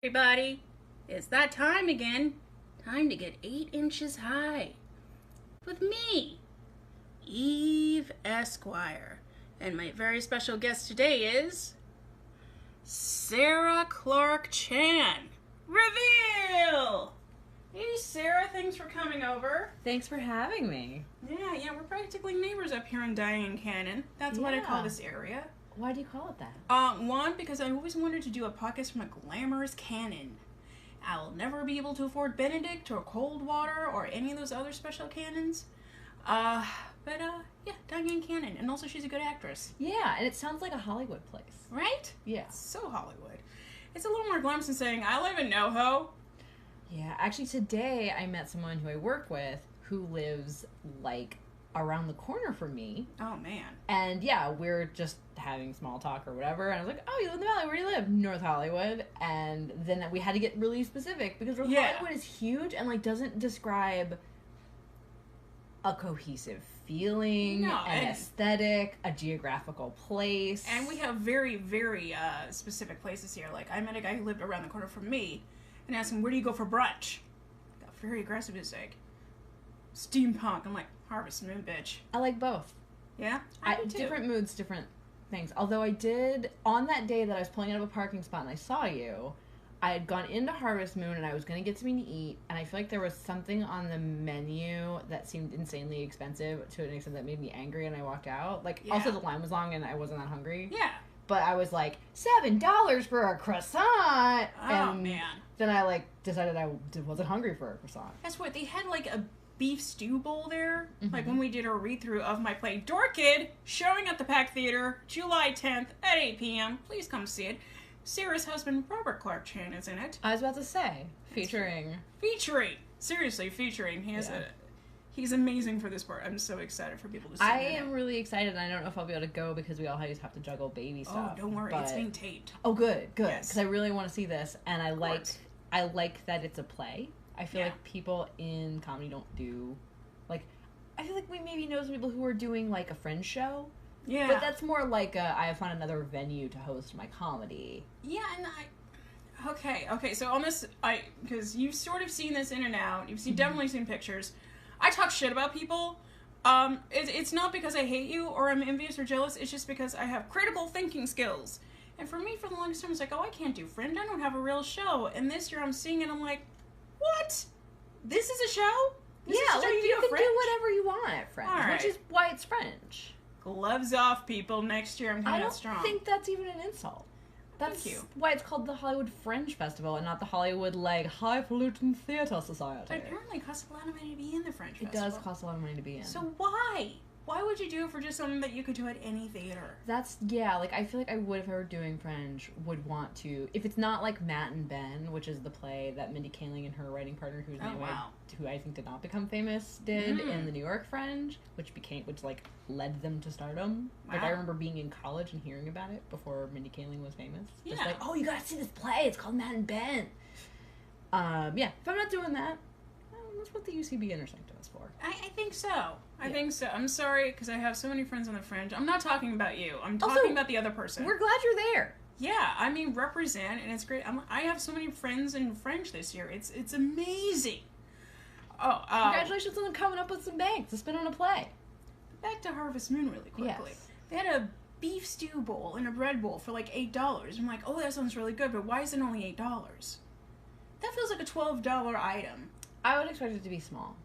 Everybody, it's that time again. Time to get 8 inches high. With me, Eve Esquire. And my very special guest today is Sara Clarke-Chan. Reveal! Hey Sarah, thanks for coming over. Thanks for having me. Yeah, we're practically neighbors up here in Diane Canyon. That's what I call this area. Why do you call it that? One, because I always wanted to do a podcast from a glamorous cannon. I'll never be able to afford Benedict or Coldwater or any of those other special cannons. But Diane Canyon. And also she's a good actress. Yeah, and it sounds like a Hollywood place. Right? Yeah. So Hollywood. It's a little more glamorous than saying, I live in NoHo. Yeah, actually today I met someone who I work with who lives, like, around the corner from me. Oh, man. And, yeah, we're just having small talk or whatever, and I was like, oh, you live in the Valley, where do you live? North Hollywood. And then we had to get really specific, because North Hollywood is huge and, like, doesn't describe a cohesive feeling, an aesthetic, a geographical place. And we have very, very specific places here. Like, I met a guy who lived around the corner from me, and asked him, where do you go for brunch? Got very aggressive. He's like, steampunk. I'm like, Harvest Moon, bitch. I like both. Yeah? I do too. Different moods, different things. Although I did, on that day that I was pulling out of a parking spot and I saw you, I had gone into Harvest Moon and I was going to get something to eat, and I feel like there was something on the menu that seemed insanely expensive to an extent that made me angry, and I walked out. Like, also the line was long and I wasn't that hungry. Yeah. But I was like, $7 for a croissant! Oh, man. Then I, like, decided I wasn't hungry for a croissant. That's what, they had, like, a beef stew bowl there. Mm-hmm. Like, when we did a read-through of my play, Door Kid, showing at the Pack Theater, July 10th at 8 p.m. Please come see it. Sarah's husband, Robert Clarke-Chan, is in it. I was about to say, featuring. Seriously, featuring. He's amazing for this part. I'm so excited for people to see I am really excited, and I don't know if I'll be able to go because we all have to juggle baby stuff. Oh, don't worry. It's being taped. Oh, good. Because I really want to see this, and I like that it's a play. I feel like people in comedy don't do, like, I feel like we maybe know some people who are doing, like, a Fringe show. Yeah. But that's more like I have found another venue to host my comedy. Yeah, and Okay, so on this, because you've sort of seen this in and out, definitely seen pictures. I talk shit about people. It's not because I hate you or I'm envious or jealous, it's just because I have critical thinking skills. And for me, for the longest time, it's like, oh, I can't do Fringe, I don't have a real show. And this year I'm seeing it, I'm like, what? This is a show? This is a show you can do whatever you want at Fringe, which is why it's Fringe. Gloves off, people. Next year I'm coming out strong. I don't think that's even an insult. That's why it's called the Hollywood Fringe Festival and not the Hollywood, like, Highfalutin Theater Society. But apparently it costs a lot of money to be in the Fringe Festival. It does cost a lot of money to be in. So why? Why would you do it for just something that you could do at any theater? Like, I feel like I would, if I were doing Fringe, would want to, if it's not like Matt and Ben, which is the play that Mindy Kaling and her writing partner, who I think did not become famous, did in the New York Fringe, which like, led them to stardom. Wow. Like, I remember being in college and hearing about it before Mindy Kaling was famous. Just like, oh, you gotta see this play, it's called Matt and Ben. If I'm not doing that, that's what the UCB Intersectum is for. I think so. I think so. I'm sorry, because I have so many friends on the Fringe. I'm not talking about you. I'm talking about the other person. We're glad you're there. Yeah, I mean, represent, and it's great. I have so many friends in Fringe this year. It's amazing. Congratulations on coming up with some banks to spend on a play. Back to Harvest Moon really quickly. Yes. They had a beef stew bowl and a bread bowl for like $8. I'm like, oh, that sounds really good, but why is it only $8? That feels like a $12 item. I would expect it to be small.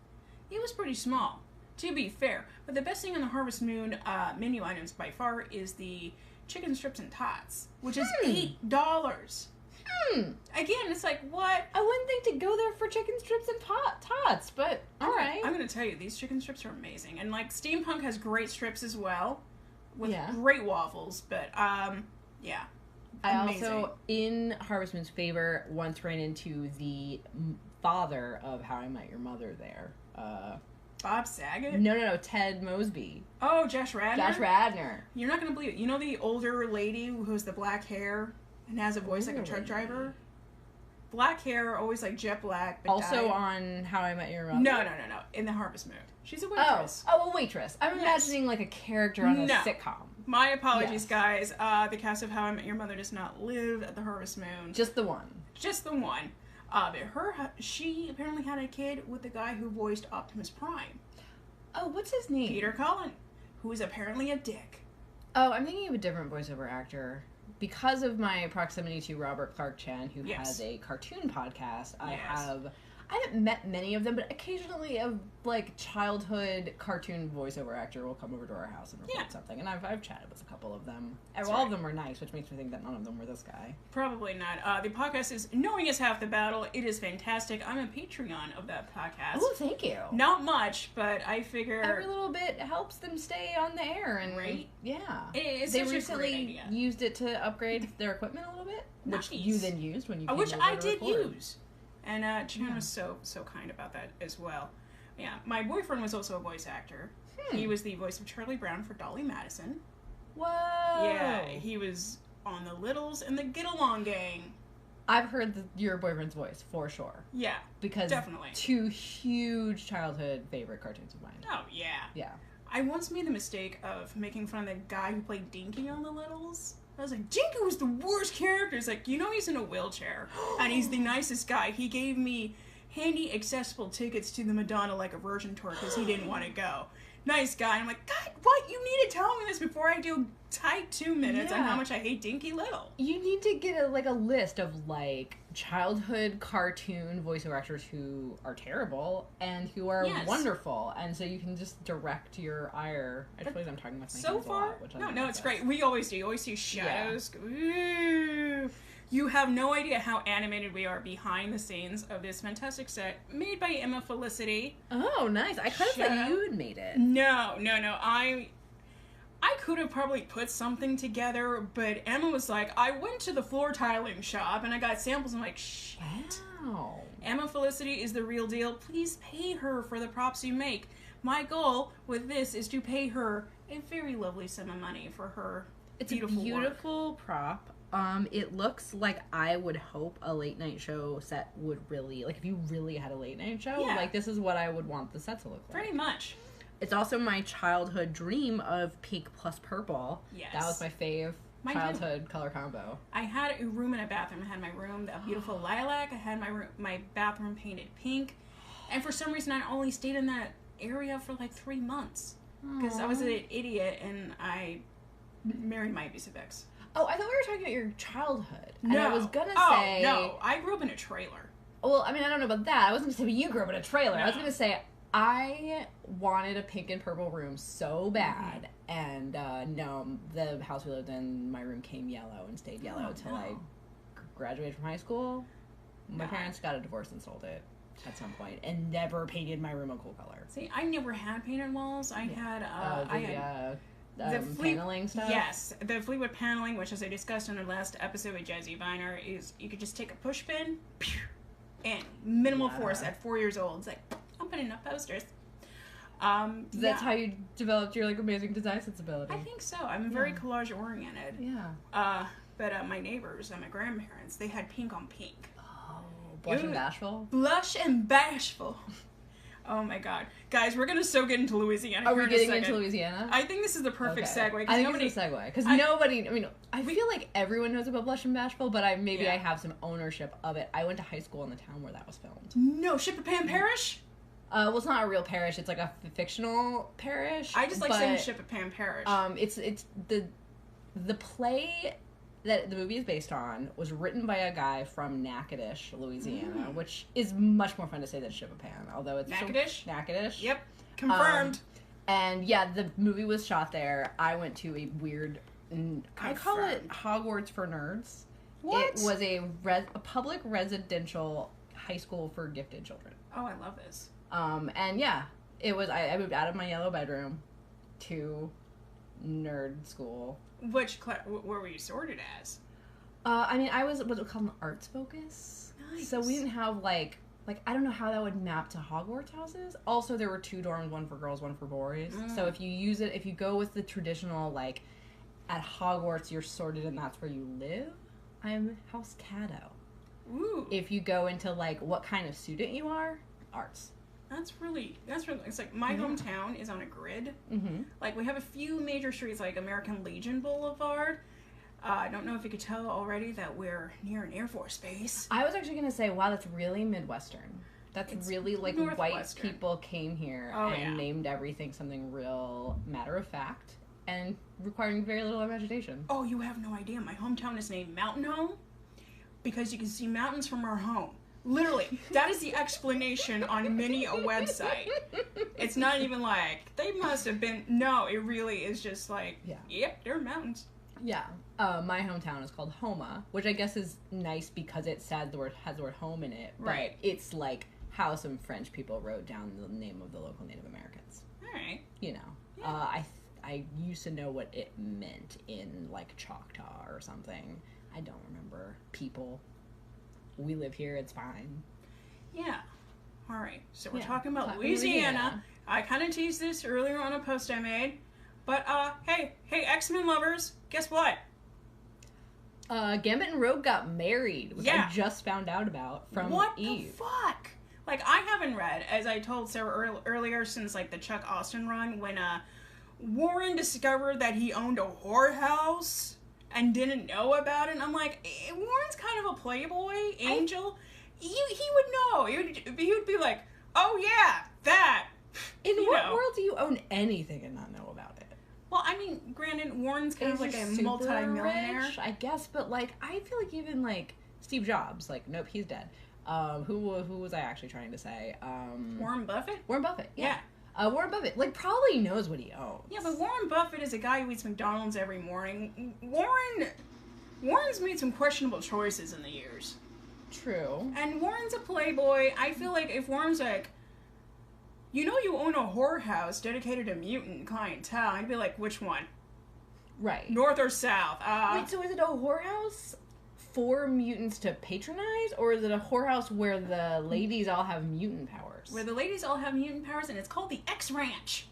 It was pretty small, to be fair. But the best thing on the Harvest Moon menu items by far is the chicken strips and tots, which is $8. Again, it's like, what? I wouldn't think to go there for chicken strips and tots, but alright. I'm going to tell you, these chicken strips are amazing. And, like, Steampunk has great strips as well, with great waffles, but, yeah. Amazing. I also, in Harvest Moon's favor, once ran into the father of How I Met Your Mother there. Bob Saget? No, Ted Mosby. Oh, Josh Radnor? Josh Radnor. You're not going to believe it. You know the older lady who has the black hair and has a voice like a truck driver? Black hair, always like jet black. But also on How I Met Your Mother? No. In the Harvest Moon. She's a waitress. Oh, a waitress. I'm imagining like a character on a sitcom. My apologies, guys. The cast of How I Met Your Mother does not live at the Harvest Moon. Just the one. just the one. She apparently had a kid with the guy who voiced Optimus Prime. Oh, what's his name? Peter Cullen, who is apparently a dick. Oh, I'm thinking of a different voiceover actor. Because of my proximity to Sara Clarke-Chan, who has a cartoon podcast, I haven't met many of them, but occasionally a childhood cartoon voiceover actor will come over to our house and record something, and I've chatted with a couple of them. All of them were nice, which makes me think that none of them were this guy. Probably not. The podcast is Knowing Is Half the Battle. It is fantastic. I'm a Patreon of that podcast. Oh, thank you. Not much, but I figure every little bit helps them stay on the air, and yeah, it's they recently used it to upgrade their equipment a little bit, which you then used when you came which over I to did record. use. And Chan was so kind about that as well. Yeah, my boyfriend was also a voice actor. He was the voice of Charlie Brown for Dolly Madison. Whoa! Yeah, he was on the Littles and the Get Along Gang. I've heard your boyfriend's voice, for sure. Yeah, because definitely. 2 huge childhood favorite cartoons of mine. Oh, yeah. Yeah. I once made the mistake of making fun of the guy who played Dinky on the Littles. I was like, Dinky was the worst character. It's like, he's in a wheelchair, and he's the nicest guy. He gave me handy, accessible tickets to the Madonna Like a Virgin tour because he didn't want to go. Nice guy. I'm like, God, what? You need to tell me this before I do tight 2 minutes on how much I hate Dinky Little. You need to get a list of childhood cartoon voiceover actors who are terrible and who are wonderful, and so you can just direct your ire. I feel like I'm talking with my hands a lot, which no, it's great. We always do. You always see shadows. Yeah. Ooh. You have no idea how animated we are behind the scenes of this fantastic set made by Emma Felicity. Oh, nice. I kind of thought you had made it. No. I could have probably put something together, but Emma was like, I went to the floor tiling shop and I got samples. I'm like, shit. Wow. Emma Felicity is the real deal. Please pay her for the props you make. My goal with this is to pay her a very lovely sum of money for her beautiful work. It's a beautiful prop. It looks like I would hope a late night show set would really, if you really had a late night show, this is what I would want the set to look like. Pretty much. It's also my childhood dream of pink plus purple. Yes. That was my fave childhood color combo. I had a room and a bathroom. I had my room, a beautiful lilac. I had my bathroom painted pink. And for some reason, I only stayed in that area for 3 months. Because I was an idiot and I married my abusive ex. Oh, I thought we were talking about your childhood. No. And I was gonna say... no. I grew up in a trailer. Well, I mean, I don't know about that. I wasn't gonna say you grew up in a trailer. No. I was gonna say I wanted a pink and purple room so bad. And, no, the house we lived in, my room came yellow and stayed yellow until I graduated from high school. My parents got a divorce and sold it at some point and never painted my room a cool color. See, I never had painted walls. I had, the paneling stuff? Yes. The Fleetwood paneling, which as I discussed in our last episode with Jazzy Viner, is you could just take a push pin and minimal force at 4 years old. It's like, I'm putting up posters. That's how you developed your amazing design sensibility. I think so. I'm very collage oriented. Yeah. But my neighbors and my grandparents, they had pink on pink. Oh, blush and bashful? Blush and bashful. Oh my god. Guys, we're gonna get into Louisiana. Are we getting into Louisiana? I think this is the perfect segue. I think it's a segue. Because nobody, I feel like everyone knows about Blush and Bashful, but I have some ownership of it. I went to high school in the town where that was filmed. No, Shippapan Parish? Well, it's not a real parish. It's a fictional parish. I just saying Shippapan Parish. It's the play that the movie is based on was written by a guy from Natchitoches, Louisiana, which is much more fun to say than Shippapan, although it's Natchitoches? Natchitoches. Yep, confirmed. And yeah, the movie was shot there. I went to a weird, I call it Hogwarts for nerds. What? It was a public residential high school for gifted children. Oh, I love this. And yeah, it was. I moved out of my yellow bedroom to nerd school. Where were you sorted as? I was what's called an arts focus. Nice. So we didn't have I don't know how that would map to Hogwarts houses. Also, there were 2 dorms, one for girls, one for boys. So if you go with the traditional at Hogwarts you're sorted and that's where you live. I'm House Cato. Ooh. If you go into what kind of student you are, arts. That's really, it's my hometown is on a grid. Mm-hmm. We have a few major streets like American Legion Boulevard, I don't know if you could tell already that we're near an Air Force base. I was actually going to say, wow, that's really Midwestern. It's really like white people came here and named everything something real matter of fact and requiring very little imagination. Oh, you have no idea. My hometown is named Mountain Home because you can see mountains from our home. Literally, that is the explanation on many a website. It's not even like, they must have been... No, it really is just like, yep, there are mountains. Yeah. My hometown is called Homa, which I guess is nice because it has the word home in it. Right. But it's like how some French people wrote down the name of the local Native Americans. All right. You know. Yeah. I used to know what it meant in, like, Choctaw or something. I don't remember. People. We live here, it's fine. Yeah. All right. So we're talking about Louisiana. I kind of teased this earlier on a post I made. But, hey, X-Men lovers, guess what? Gambit and Rogue got married, which I just found out about from Eve. What the fuck? Like, I haven't read, as I told Sarah earlier, since, like, the Chuck Austen run, when, Warren discovered that he owned a whorehouse and didn't know about it. And I'm like, Warren's kind of a playboy angel. He would know. He would be like, oh yeah, that. In what world do you own anything and not know about it? Well, I mean, granted, Warren's kind of like a multi-millionaire. Rich, I guess, but like, I feel like even like Steve Jobs, like, nope, he's dead. Who was I actually trying to say? Warren Buffett? Warren Buffett, yeah. Warren Buffett, like, probably knows what he owns. Yeah, but Warren Buffett is a guy who eats McDonald's every morning. Warren's made some questionable choices in the years. True. And Warren's a playboy. I feel like if Warren's like, you know you own a whorehouse dedicated to mutant clientele, I'd be like, which one? Right. North or south? Wait, so is it a whorehouse for mutants to patronize, or is it a whorehouse where the ladies all have mutant powers? Where the ladies all have mutant powers, and it's called the X Ranch.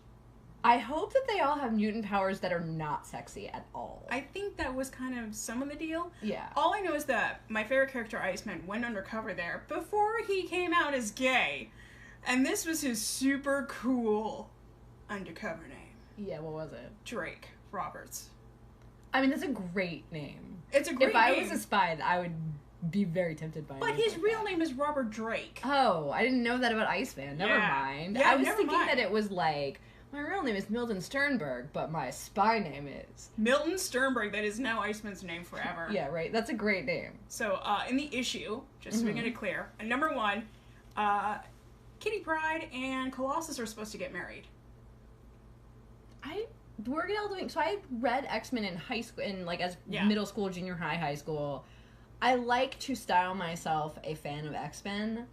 I hope that they all have mutant powers that are not sexy at all. I think that was kind of some of the deal. Yeah. All I know is that my favorite character, Iceman, went undercover there before he came out as gay. And this was his super cool undercover name. Yeah, what was it? Drake Roberts. I mean, that's a great name. It's a great name. If I was a spy, I would be very tempted by it. But his real name is Robert Drake. Oh, I didn't know that about Iceman. Never mind. Yeah, I was thinking that it was like, my real name is Milton Sternberg, but my spy name is... Milton Sternberg, that is now Iceman's name forever. Yeah, right. That's a great name. So, in the issue, just so we get it clear, number 1, Kitty Pryde and Colossus are supposed to get married. We're all doing... So I read X-Men in high school, middle school, junior high school. I like to style myself a fan of X-Men.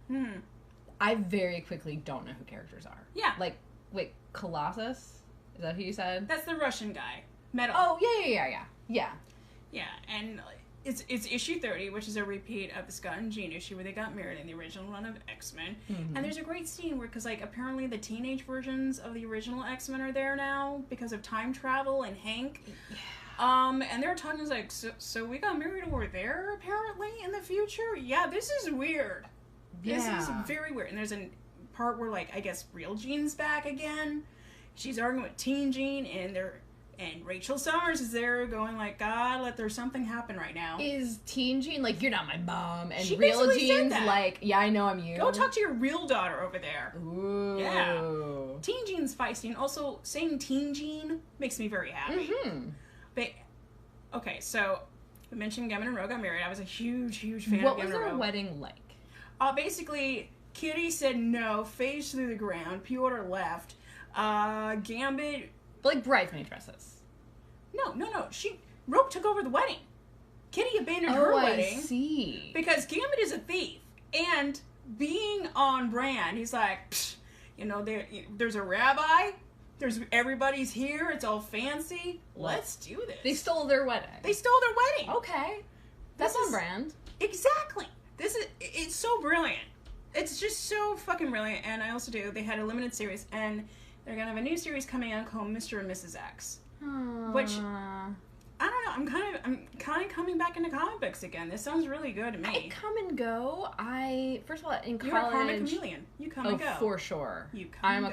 I very quickly don't know who characters are. Yeah. Like, wait, Colossus? Is that who you said? That's the Russian guy. Metal. Oh, yeah. Yeah, and it's issue 30, which is a repeat of the Scott and Jean issue where they got married in the original run of X-Men. And there's a great scene where, because, like, apparently the teenage versions of the original X-Men are there now because of time travel and Hank. Yeah. And they were talking, like, so we got married over there, apparently, in the future? Yeah, this is weird. Yeah. This is very weird. And there's a part where, like, I guess real Jean's back again. She's arguing with teen Jean, and Rachel Summers is there going like, God, let there something happen right now. Is teen Jean like, you're not my mom, and she real Jean's like, yeah, I know I'm you. Go talk to your real daughter over there. Ooh. Yeah. Teen Jean's feisty, and also saying teen Jean makes me very happy. But, okay, so we mentioned Gambit and Rogue got married. I was a huge fan of Gambit and Rogue. What was their wedding like? Basically, Kitty said no, phased through the ground, Piotr left, Gambit... Like bridesmaid dresses. No. Rogue took over the wedding. Kitty abandoned her wedding. I see. Because Gambit is a thief. And being on brand, he's like, there's a rabbi. Everybody's here. It's all fancy. Let's do this. They stole their wedding. Okay. That's on brand. Exactly. It's so brilliant. It's just so fucking brilliant. And I also they had a limited series, and they're gonna have a new series coming out called Mr. and Mrs. X. Which, I don't know, I'm kind of coming back into comic books again. This sounds really good to me. I come and go. First of all, in college... You're a comic chameleon. You come and go. For sure. I'm a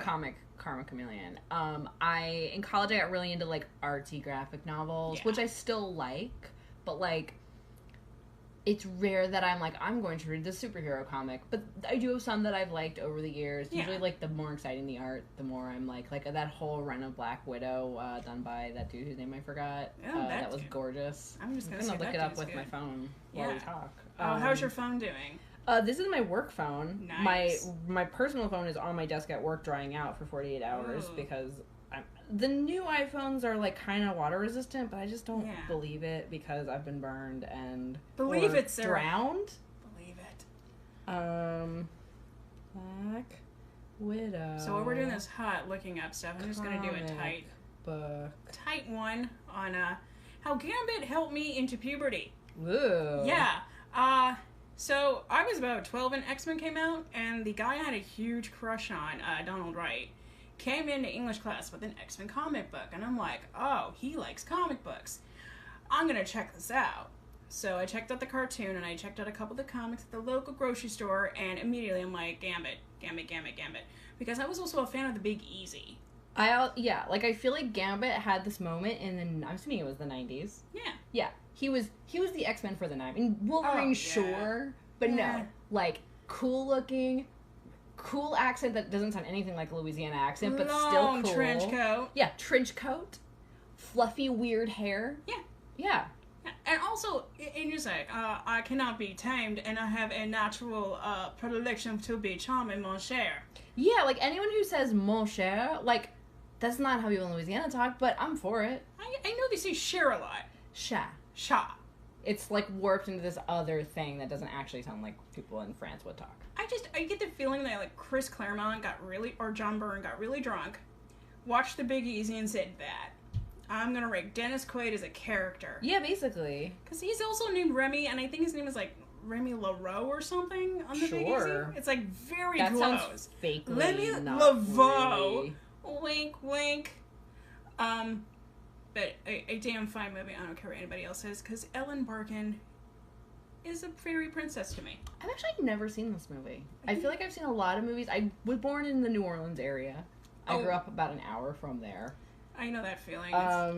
karma chameleon. In college I got really into like artsy graphic novels, which I still like, but, like, it's rare that I'm like, I'm going to read this superhero comic. But I do have some that I've liked over the years. Yeah. Usually, like, the more exciting the art, the more I'm like that whole run of Black Widow done by that dude whose name I forgot. Oh, that was good. gorgeous. I'm just gonna look it up with my phone while we talk. How's your phone doing? This is my work phone. Nice. My personal phone is on my desk at work drying out for 48 hours because the new iPhones are like kind of water resistant, but I just don't believe it because I've been burned and believe it, Sarah. Drowned. Believe it. Black Widow. So while we're doing this hot looking up stuff, I'm just gonna do a tight one on how Gambit helped me into puberty. Ooh. Yeah. So I was about 12 when X-Men came out, and the guy I had a huge crush on, Donald Wright, came into English class with an X-Men comic book, and I'm like, oh, he likes comic books. I'm gonna check this out. So I checked out the cartoon, and I checked out a couple of the comics at the local grocery store, and immediately I'm like, Gambit. Because I was also a fan of the Big Easy. I feel like Gambit had this moment I'm assuming it was the 90s. Yeah. Yeah. He was the X-Men for the 90s. I mean, Wolverine, sure, but no. Like, cool looking, cool accent that doesn't sound anything like a Louisiana accent, but still cool. Trench coat. Yeah, trench coat. Fluffy, weird hair. Yeah. Yeah. And also, in music, I cannot be tamed, and I have a natural predilection to be charming, mon cher. Yeah, like, anyone who says mon cher, like, that's not how people in Louisiana talk, but I'm for it. I know they say cher a lot. Sha. It's, like, warped into this other thing that doesn't actually sound like people in France would talk. I get the feeling that, like, Chris Claremont or John Byrne got really drunk, watched The Big Easy and said that. I'm gonna rank Dennis Quaid as a character. Yeah, basically. Because he's also named Remy, and I think his name is, like, Remy LaRoe or something on The Big Easy. It's, like, very close. That sounds fakely Remy LaRoe. Really. Wink, wink. But a damn fine movie. I don't care what anybody else says, because Ellen Barkin is a fairy princess to me. I've actually never seen this movie. I feel like I've seen a lot of movies. I was born in the New Orleans area. I grew up about an hour from there. I know that feeling.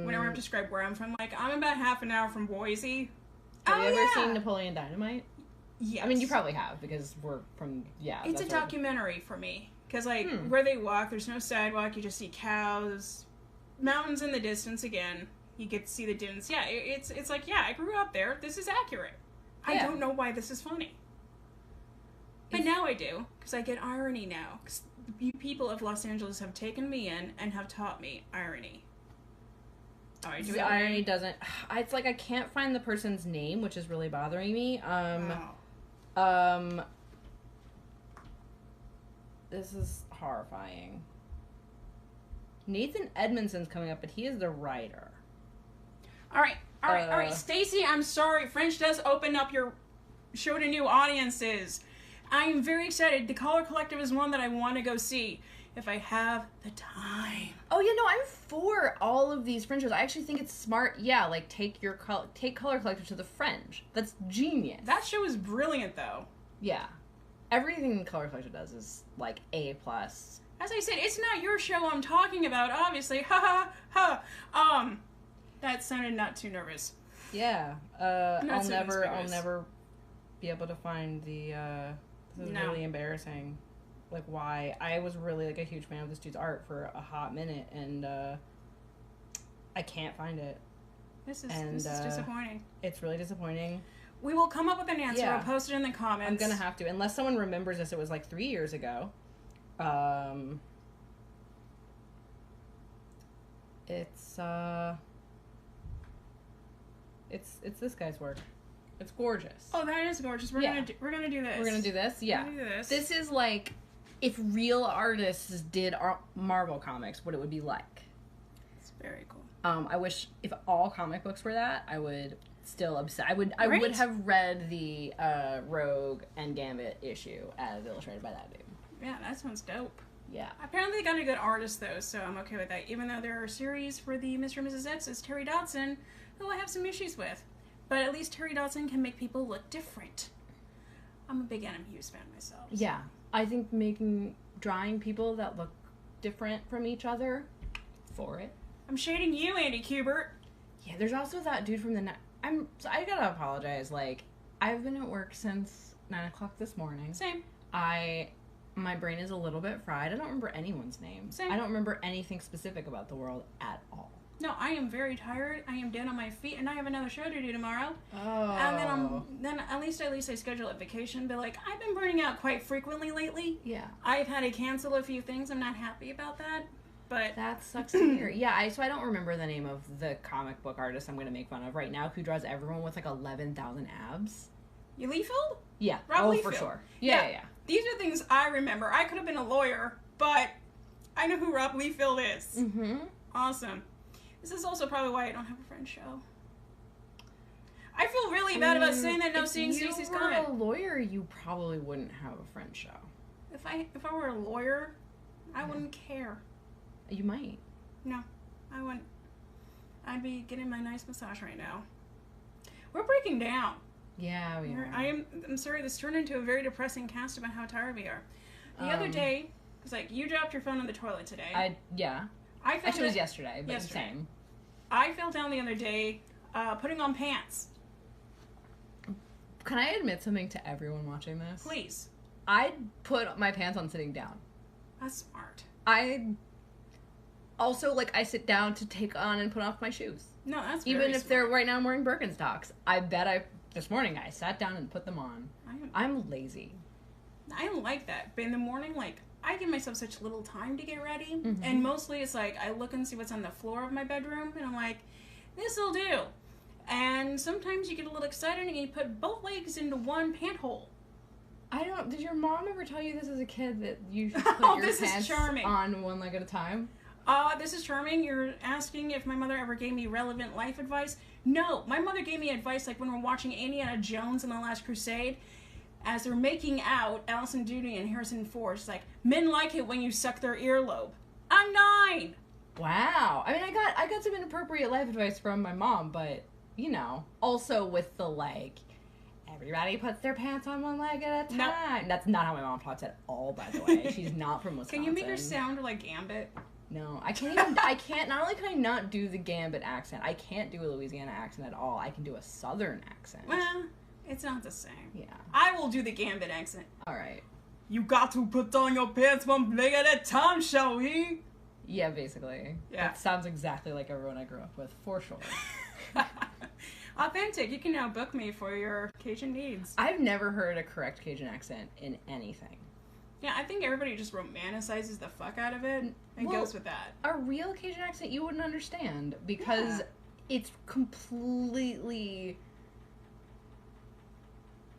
Whenever I describe where I'm from, like, I'm about half an hour from Boise. Have you ever seen Napoleon Dynamite? Yes. I mean, you probably have, because we're from, It's a documentary for me. Because, like, where they walk, there's no sidewalk, you just see cows, mountains in the distance again. You get to see the dunes. Yeah, it's like, I grew up there. This is accurate. I don't know why this is funny. But now I do, because I get irony now. Because you people of Los Angeles have taken me in and have taught me irony. The irony doesn't... It's like I can't find the person's name, which is really bothering me. This is horrifying. Nathan Edmondson's coming up, but he is the writer. All right. Stacy, I'm sorry. French does open up your show to new audiences. I'm very excited. The Color Collective is one that I want to go see if I have the time. Oh, yeah, no, I'm for all of these French shows. I actually think it's smart. Yeah, like, take Color Collective to the French. That's genius. That show is brilliant, though. Yeah. Everything Color Collective does is, like, A+. As I said, it's not your show I'm talking about, obviously. Ha ha ha. That sounded not too nervous. Yeah. I'll never be able to find the, this is really embarrassing. Like, why? I was really, like, a huge fan of this dude's art for a hot minute, and, I can't find it. This is disappointing. It's really disappointing. We will come up with an answer. I'll post it in the comments. I'm gonna have to. Unless someone remembers this, it was, like, 3 years ago. It's this guy's work. It's gorgeous. Oh, that is gorgeous. We're gonna do this. We're gonna do this. Yeah. We're gonna do this. This is like if real artists did Marvel comics, what it would be like. It's very cool. I wish if all comic books were that, I would still obsess. I would have read the Rogue and Gambit issue as illustrated by that dude. Yeah, that sounds dope. Yeah. Apparently they got a good artist though, so I'm okay with that. Even though there are series for the Mr. and Mrs. X is Terry Dodson, who I have some issues with. But at least Terry Dodson can make people look different. I'm a big Adam Hughes fan myself. So. Yeah. I think drawing people that look different from each other, for it. I'm shading you, Andy Kubert. Yeah, there's also that dude from I gotta apologize. Like, I've been at work since 9 o'clock this morning. Same. My brain is a little bit fried. I don't remember anyone's name. Same. I don't remember anything specific about the world at all. No, I am very tired. I am dead on my feet, and I have another show to do tomorrow. Oh. And then at least I schedule a vacation. But like, I've been burning out quite frequently lately. Yeah. I've had to cancel a few things. I'm not happy about that. But that sucks to hear. Yeah, so I don't remember the name of the comic book artist I'm going to make fun of right now, who draws everyone with like 11,000 abs. Liefeld? Yeah. Rob Liefeld. For sure. Yeah. These are things I remember. I could have been a lawyer, but I know who Rob Liefeld is. Mm-hmm. Awesome. This is also probably why I don't have a friend show. I feel really bad about saying that. No, seeing Stacey's comment. If you were a lawyer, you probably wouldn't have a friend show. If I were a lawyer, I wouldn't care. You might. No, I wouldn't. I'd be getting my nice massage right now. We're breaking down. Yeah, we are. I'm sorry, this turned into a very depressing cast about how tired we are. The other day, it's like, you dropped your phone in the toilet today. Actually, it was yesterday, but same. I fell down the other day putting on pants. Can I admit something to everyone watching this? Please. I put my pants on sitting down. That's smart. I also, I sit down to take on and put off my shoes. No, that's even if smart. they're right now I'm wearing Birkenstocks. I bet this morning I sat down and put them on. I'm lazy. I don't like that. But in the morning, I give myself such little time to get ready. Mm-hmm. And mostly it's I look and see what's on the floor of my bedroom, and I'm like, this'll do. And sometimes you get a little excited and you put both legs into one pant hole. Did your mom ever tell you this as a kid, that you should put your pants on one leg at a time? This is charming. You're asking if my mother ever gave me relevant life advice. No, my mother gave me advice when we're watching Indiana Jones and the Last Crusade. As they're making out, Allison Doody and Harrison Ford, she's like, men like it when you suck their earlobe. I'm 9! Wow. I mean, I got some inappropriate life advice from my mom, but, also with the, everybody puts their pants on one leg at a time. No. That's not how my mom talks at all, by the way. She's not from Wisconsin. Can you make her sound like Gambit? No, not only can I not do the Gambit accent, I can't do a Louisiana accent at all. I can do a Southern accent. Well, it's not the same. Yeah. I will do the Gambit accent. Alright. You got to put on your pants one leg at a time, shall we? Yeah, basically. Yeah. That sounds exactly like everyone I grew up with, for sure. Authentic. You can now book me for your Cajun needs. I've never heard a correct Cajun accent in anything. Yeah, I think everybody just romanticizes the fuck out of it and goes with that. A real Cajun accent you wouldn't understand because it's completely...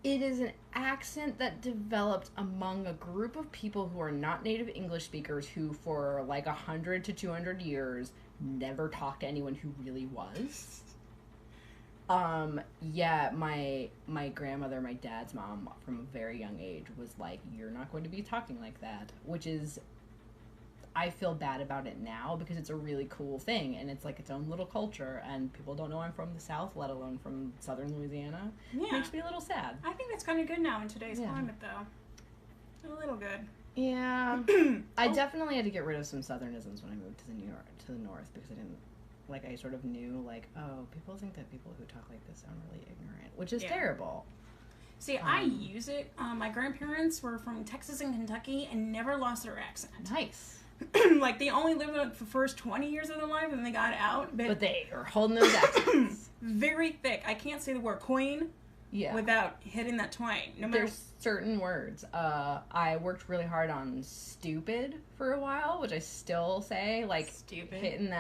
It is an accent that developed among a group of people who are not native English speakers who for 100 to 200 years never talked to anyone who really was. My grandmother, my dad's mom, from a very young age was like, you're not going to be talking like that, which is, I feel bad about it now because it's a really cool thing and it's its own little culture and people don't know I'm from the South, let alone from Southern Louisiana. Yeah. It makes me a little sad. I think that's kind of good now in today's climate, though. A little good. Yeah. I definitely had to get rid of some Southernisms when I moved to the North because I didn't, I sort of knew, people think that people who talk like this sound really ignorant, which is terrible. See, I use it. My grandparents were from Texas and Kentucky and never lost their accent. Nice. They only lived it for the first 20 years of their life and they got out. But they are holding those accents. Very thick. I can't say the word queen without hitting that twang. There's certain words. I worked really hard on stupid for a while, which I still say. Stupid. Hitting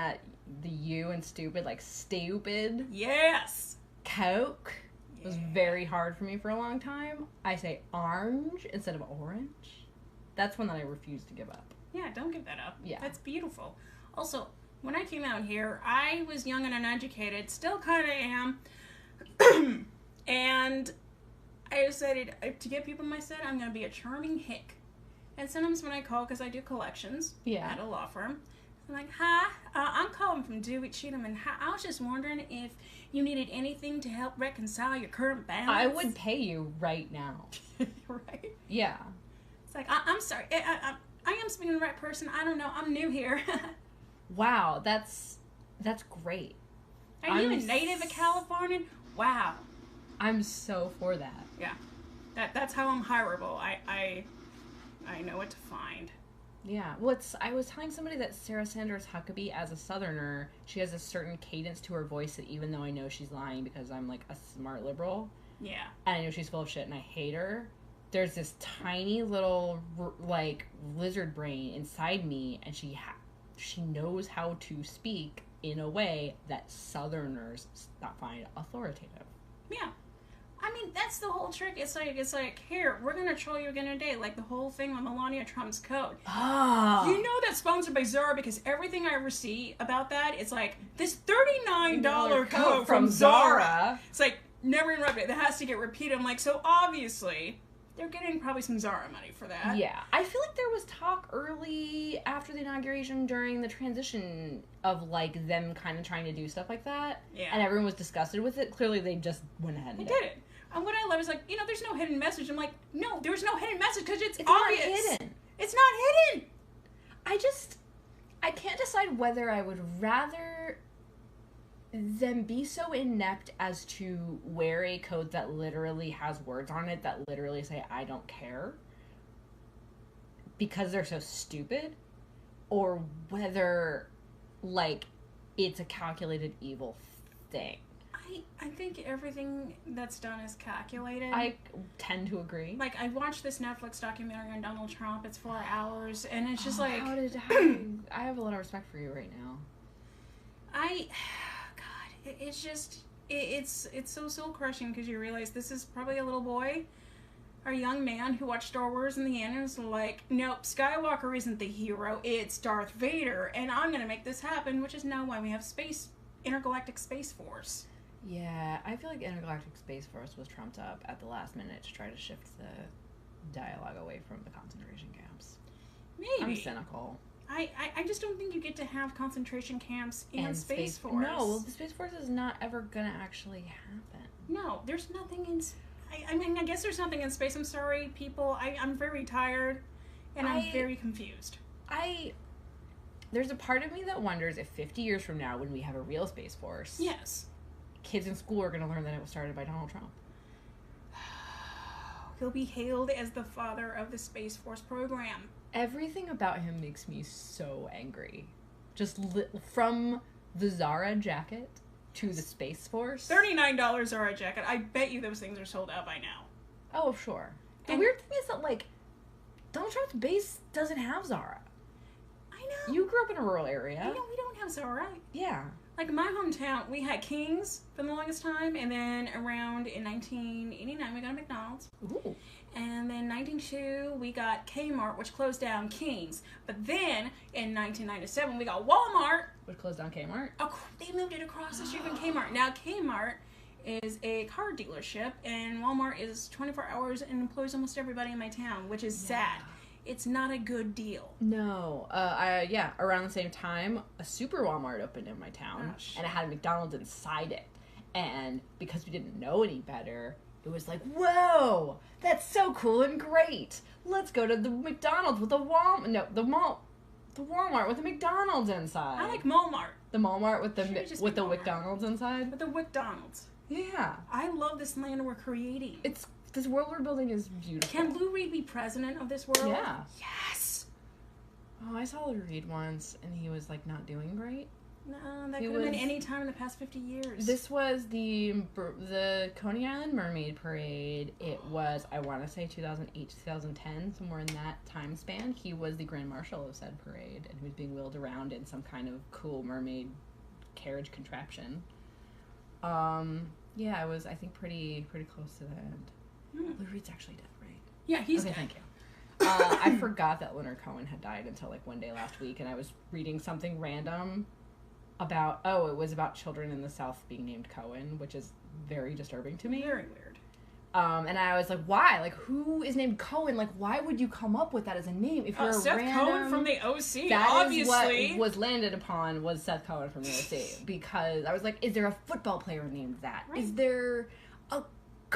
the U and stupid, stupid. Yes. Coke. It was very hard for me for a long time. I say orange instead of orange. That's one that I refuse to give up. Yeah, don't give that up. Yeah. That's beautiful. Also, when I came out here, I was young and uneducated, still kind of am, and I decided to get people in my set, I'm going to be a charming hick. And sometimes when I call, because I do collections at a law firm, I'm like, hi, I'm calling from Dewey Cheatham, and I was just wondering if you needed anything to help reconcile your current balance. I would pay you right now. Right? Yeah. It's like, I'm sorry, I am speaking to the right person. I don't know. I'm new here. Wow, that's great. Are you a native of California? Wow. I'm so for that. Yeah. That's how I'm hireable. I know what to find. Yeah. I was telling somebody that Sarah Sanders Huckabee, as a Southerner, she has a certain cadence to her voice that even though I know she's lying because I'm like a smart liberal. Yeah. And I know she's full of shit and I hate her. There's this tiny little like lizard brain inside me, and she knows how to speak in a way that Southerners find authoritative. Yeah. I mean, that's the whole trick. It's like, here, we're going to troll you again today. Like the whole thing with Melania Trump's code. Oh. You know that's sponsored by Zara because everything I ever see about that, it's like, this $39 code from Zara. It's like, never interrupted. That has to get repeated. I'm like, so obviously, they're getting probably some Zara money for that. Yeah. I feel like there was talk early after the inauguration during the transition of, like, them kind of trying to do stuff like that. Yeah. And everyone was disgusted with it. Clearly, they just went ahead and did it. And what I love is, like, you know, there's no hidden message. I'm like, no, there's no hidden message because it's obvious. Not hidden. It's not hidden. I can't decide whether I would rather them be so inept as to wear a code that literally has words on it that literally say, I don't care, because they're so stupid, or whether, like, it's a calculated evil thing. I think everything that's done is calculated. I tend to agree. Like, I watched this Netflix documentary on Donald Trump. It's 4 hours, and it's just like... I have a lot of respect for you right now. It's just... It's so soul-crushing because you realize this is probably a little boy or a young man who watched Star Wars in the end and was like, nope, Skywalker isn't the hero, it's Darth Vader, and I'm going to make this happen, which is now why we have Intergalactic Space Force. Yeah, I feel like Intergalactic Space Force was trumped up at the last minute to try to shift the dialogue away from the concentration camps. Maybe. I'm cynical. I just don't think you get to have concentration camps and Space Force. No, well, the Space Force is not ever going to actually happen. No, there's nothing in... I mean, I guess there's nothing in space. I'm sorry, people. I'm very tired, and I'm very confused. There's a part of me that wonders if 50 years from now, when we have a real Space Force... Yes. Kids in school are going to learn that it was started by Donald Trump. He'll be hailed as the father of the Space Force program. Everything about him makes me so angry. Just from the Zara jacket to the Space Force. $39 Zara jacket. I bet you those things are sold out by now. Oh, sure. The weird thing is that, like, Donald Trump's base doesn't have Zara. I know. You grew up in a rural area. I know, we don't have Zara. Yeah. Like, my hometown, we had King's for the longest time, and then around in 1989, we got a McDonald's. Ooh. And then 1992, we got Kmart, which closed down King's. But then, in 1997, we got Walmart. Which closed down Kmart? Oh, they moved it across the street from Kmart. Now, Kmart is a car dealership, and Walmart is 24 hours and employs almost everybody in my town, which is sad. It's not a good deal. No. Around the same time, a super Walmart opened in my town, and it had a McDonald's inside it. And because we didn't know any better, it was like, whoa, that's so cool and great. Let's go to the McDonald's with the Walmart with the McDonald's inside. I like Walmart. The Walmart with the McDonald's inside? With the McDonald's. Yeah. I love this land we're creating. This world we're building is beautiful. Can Lou Reed be president of this world? Yeah. Yes. Oh, I saw Lou Reed once, and he was, like, not doing great. No, that could have been any time in the past 50 years. This was the Coney Island Mermaid Parade. It was, I want to say, 2008, 2010, somewhere in that time span. He was the Grand Marshal of said parade, and he was being wheeled around in some kind of cool mermaid carriage contraption. Yeah, I was, I think, pretty close to the end. Lou Reed's actually dead, right? Yeah, he's dead. Thank you. I forgot that Leonard Cohen had died until, like, one day last week, and I was reading something random about, it was about children in the South being named Cohen, which is very disturbing to me. Very weird. And I was like, why? Like, who is named Cohen? Like, why would you come up with that as a name? If you're Seth random, Cohen from the OC, that obviously. Is what was landed upon was Seth Cohen from the OC. Because I was like, is there a football player named that? Right. Is there a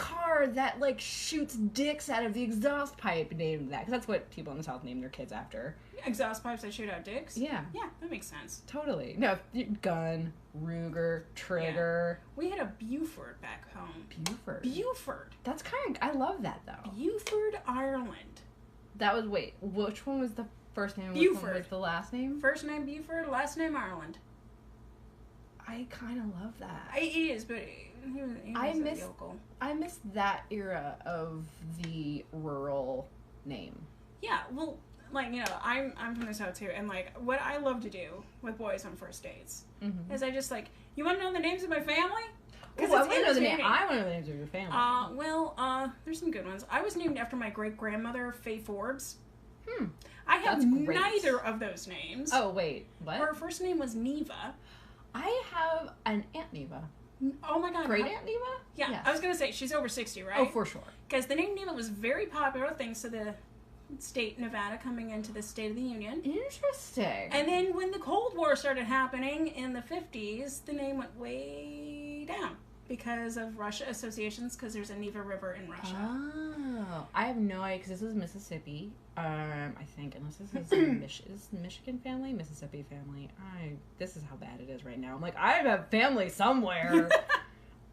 car that, like, shoots dicks out of the exhaust pipe named that. Because that's what people in the South name their kids after. Exhaust pipes that shoot out dicks? Yeah. Yeah, that makes sense. Totally. No, gun, Ruger, Trigger. Yeah. We had a Buford back home. Buford. That's kind of... I love that, though. Buford, Ireland. That was... Wait, which one was the first name? Buford. Which one was the last name? First name Buford, last name Ireland. I kind of love that. It is, but he was a yokel. I miss that era of the rural name. Yeah, well, like, you know, I'm from the South too, and like what I love to do with boys on first dates is I just like, you want to know the names of my family? Because I want to know the name. I want to know the names of your family. There's some good ones. I was named after my great grandmother, Faye Forbes. I have That's great. neither of those names. Oh wait, what? Her first name was Neva. I have an Aunt Neva. Oh my god. Great Aunt Neva? Yeah, yes. I was going to say, she's over 60, right? Oh, for sure. Because the name Neva was very popular thanks to the state Nevada coming into the State of the Union. Interesting. And then when the Cold War started happening in the 50s, the name went way down because of Russia associations, because there's a Neva River in Russia. Oh. I have no idea, because this is Mississippi, I think, unless this is Michigan family, Mississippi family. This is how bad it is right now. I'm like, I have family somewhere.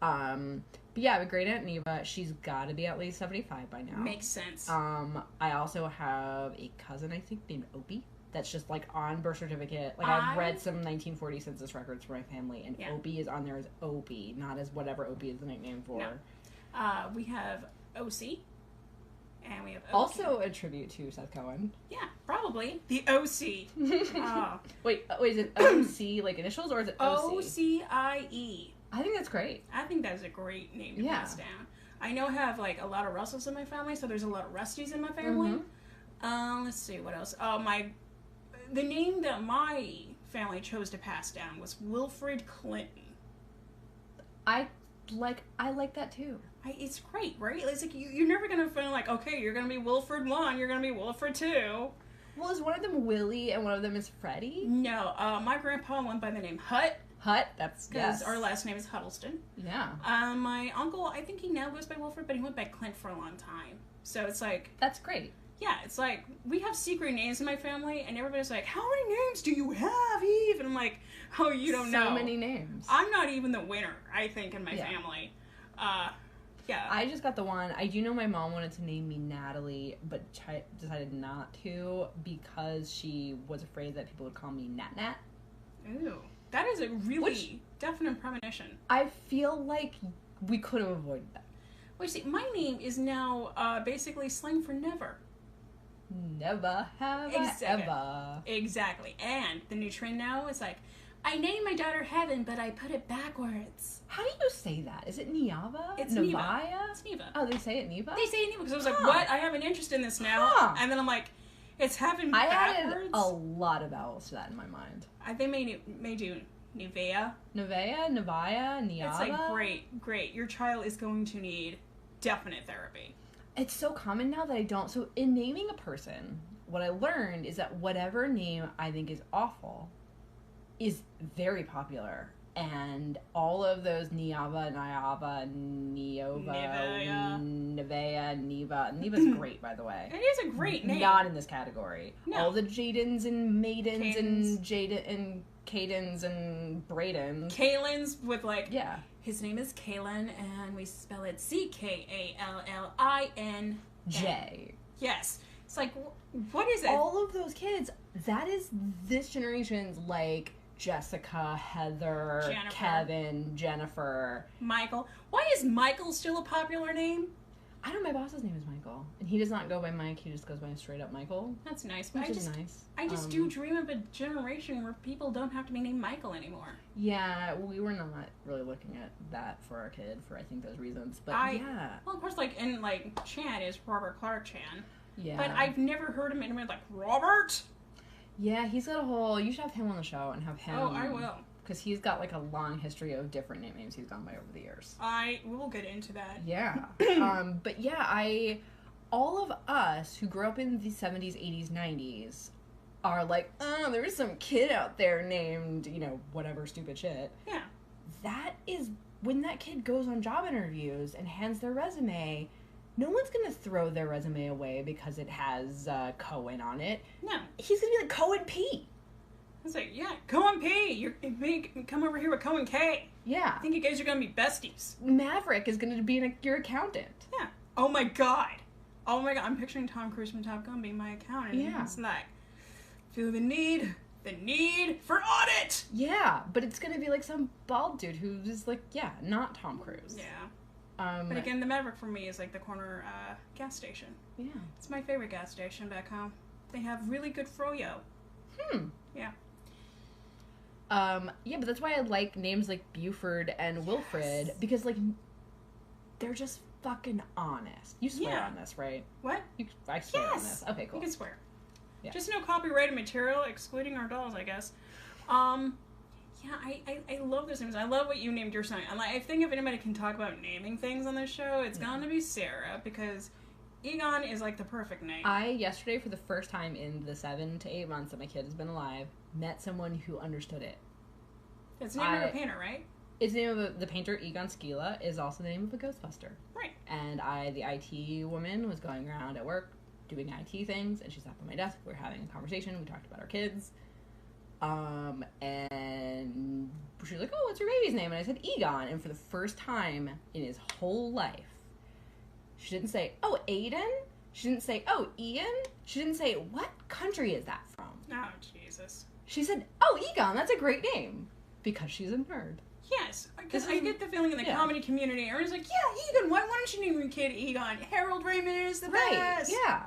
But yeah, I have a great Aunt Neva. She's got to be at least 75 by now. Makes sense. I also have a cousin, I think, named Opie. That's just, like, on birth certificate. Like, I've read some 1940 census records for my family, and Opie is on there as Opie, not as whatever Opie is the nickname for. No. We have OC. And we have OC. Also a tribute to Seth Cohen. Yeah, probably. The OC. Wait, is it OC, like, initials, or is it OC? OCIE. I think that's great. I think that's a great name to pass down. I know I have, like, a lot of Russells in my family, so there's a lot of Rusties in my family. Let's see, what else? The name that my family chose to pass down was Wilfred Clinton. I like that, too. It's great, right? It's like, you're never going to feel like, okay, you're going to be Wilfred 1, you're going to be Wilfred 2. Well, is one of them Willie and one of them is Freddie? No, my grandpa went by the name Hut. That's because our last name is Huddleston. Yeah. My uncle, I think he now goes by Wilfred, but he went by Clint for a long time. So it's like... That's great. Yeah, it's like, we have secret names in my family, and everybody's like, how many names do you have, Eve? And I'm like, oh, you don't know. So many names. I'm not even the winner, I think, in my family. Yeah. I just got the one. I do know my mom wanted to name me Natalie, but decided not to because she was afraid that people would call me Nat Nat. Ooh. That is a really definite premonition. I feel like we could have avoided that. Well, you see, my name is now basically slang for never. Never have I ever. Exactly. And the new trend now is like, I named my daughter Heaven, but I put it backwards. How do you say that? Is it Niava? It's Nevia? Neva. It's Neva. Oh, they say it Neva? They say it Neva because I was like, what? I have an interest in this now. And then I'm like, it's Heaven backwards. I added a lot of vowels to that in my mind. They may do Nevea. Nevea, Nevia, Niava. It's like, great. Your child is going to need definite therapy. It's so common now that I don't. So in naming a person, what I learned is that whatever name I think is awful is very popular. And all of those Niava, Niava, Neova, Nevea, Neva. Neva's great, by the way. It is a great name. Not in this category. No. All the Jadens and Maidens and Cadens and Bradens. Kalins with like... Yeah. His name is Kalen, and we spell it Ckallinj. Yes. It's like, what is it? All of those kids, that is this generation's, like, Jessica, Heather, Jennifer. Kevin, Jennifer. Michael. Why is Michael still a popular name? I know my boss's name is Michael, and he does not go by Mike, he just goes by straight up Michael. That's nice. Which is nice. I just do dream of a generation where people don't have to be named Michael anymore. Yeah, we were not really looking at that for our kid for, I think, those reasons. But yeah. Well, of course, Chan is Robert Clarke-Chan. Yeah. But I've never heard him anywhere like, Robert? Yeah, he's got a whole... You should have him on the show and have him... Oh, I will. Because he's got, like, a long history of different nicknames he's gone by over the years. We will get into that. Yeah. But yeah, all of us who grew up in the 70s, 80s, 90s are like, oh, there's some kid out there named, whatever stupid shit. Yeah. That is when that kid goes on job interviews and hands their resume, no one's gonna throw their resume away because it has Cohen on it. No. He's gonna be like, Cohen P. It's like, yeah, Cohen P. Come over here with Cohen K. Yeah. I think you guys are gonna be besties. Maverick is gonna be your accountant. Yeah. Oh my god. I'm picturing Tom Cruise from Top Gun being my accountant. Yeah. It's like, feel the need for audit. Yeah, but it's gonna be like some bald dude who's like, yeah, not Tom Cruise. Yeah. But again, the Maverick for me is like the corner gas station. Yeah. It's my favorite gas station back home. They have really good froyo. Yeah. Yeah, but that's why I like names like Buford and Wilfred, because like they're just fucking honest. You swear on this, right? What? I swear on this. Okay, cool. You can swear. Yeah. Just no copyrighted material, excluding our dolls, I guess. Yeah, I love those names. I love what you named your son. I think if anybody can talk about naming things on this show, it's gonna be Sarah, because Egon is like the perfect name. I, yesterday, for the first time in the 7 to 8 months that my kid has been alive, met someone who understood it. It's the name of a painter, right? It's the name of the painter. Egon Schiele is also the name of a Ghostbuster. Right. And the IT woman, was going around at work doing IT things, and she sat by my desk. We were having a conversation. We talked about our kids. And she was like, oh, what's your baby's name? And I said, Egon. And for the first time in his whole life, she didn't say, oh, Aiden? She didn't say, oh, Ian? She didn't say, what country is that from? Oh, Jesus. She said, oh, Egon, that's a great name. Because she's a nerd. Yes, because I get the feeling in the comedy community, everyone's like, yeah, Egon, why don't you name your kid Egon? Harold Raymond is the best. Yeah.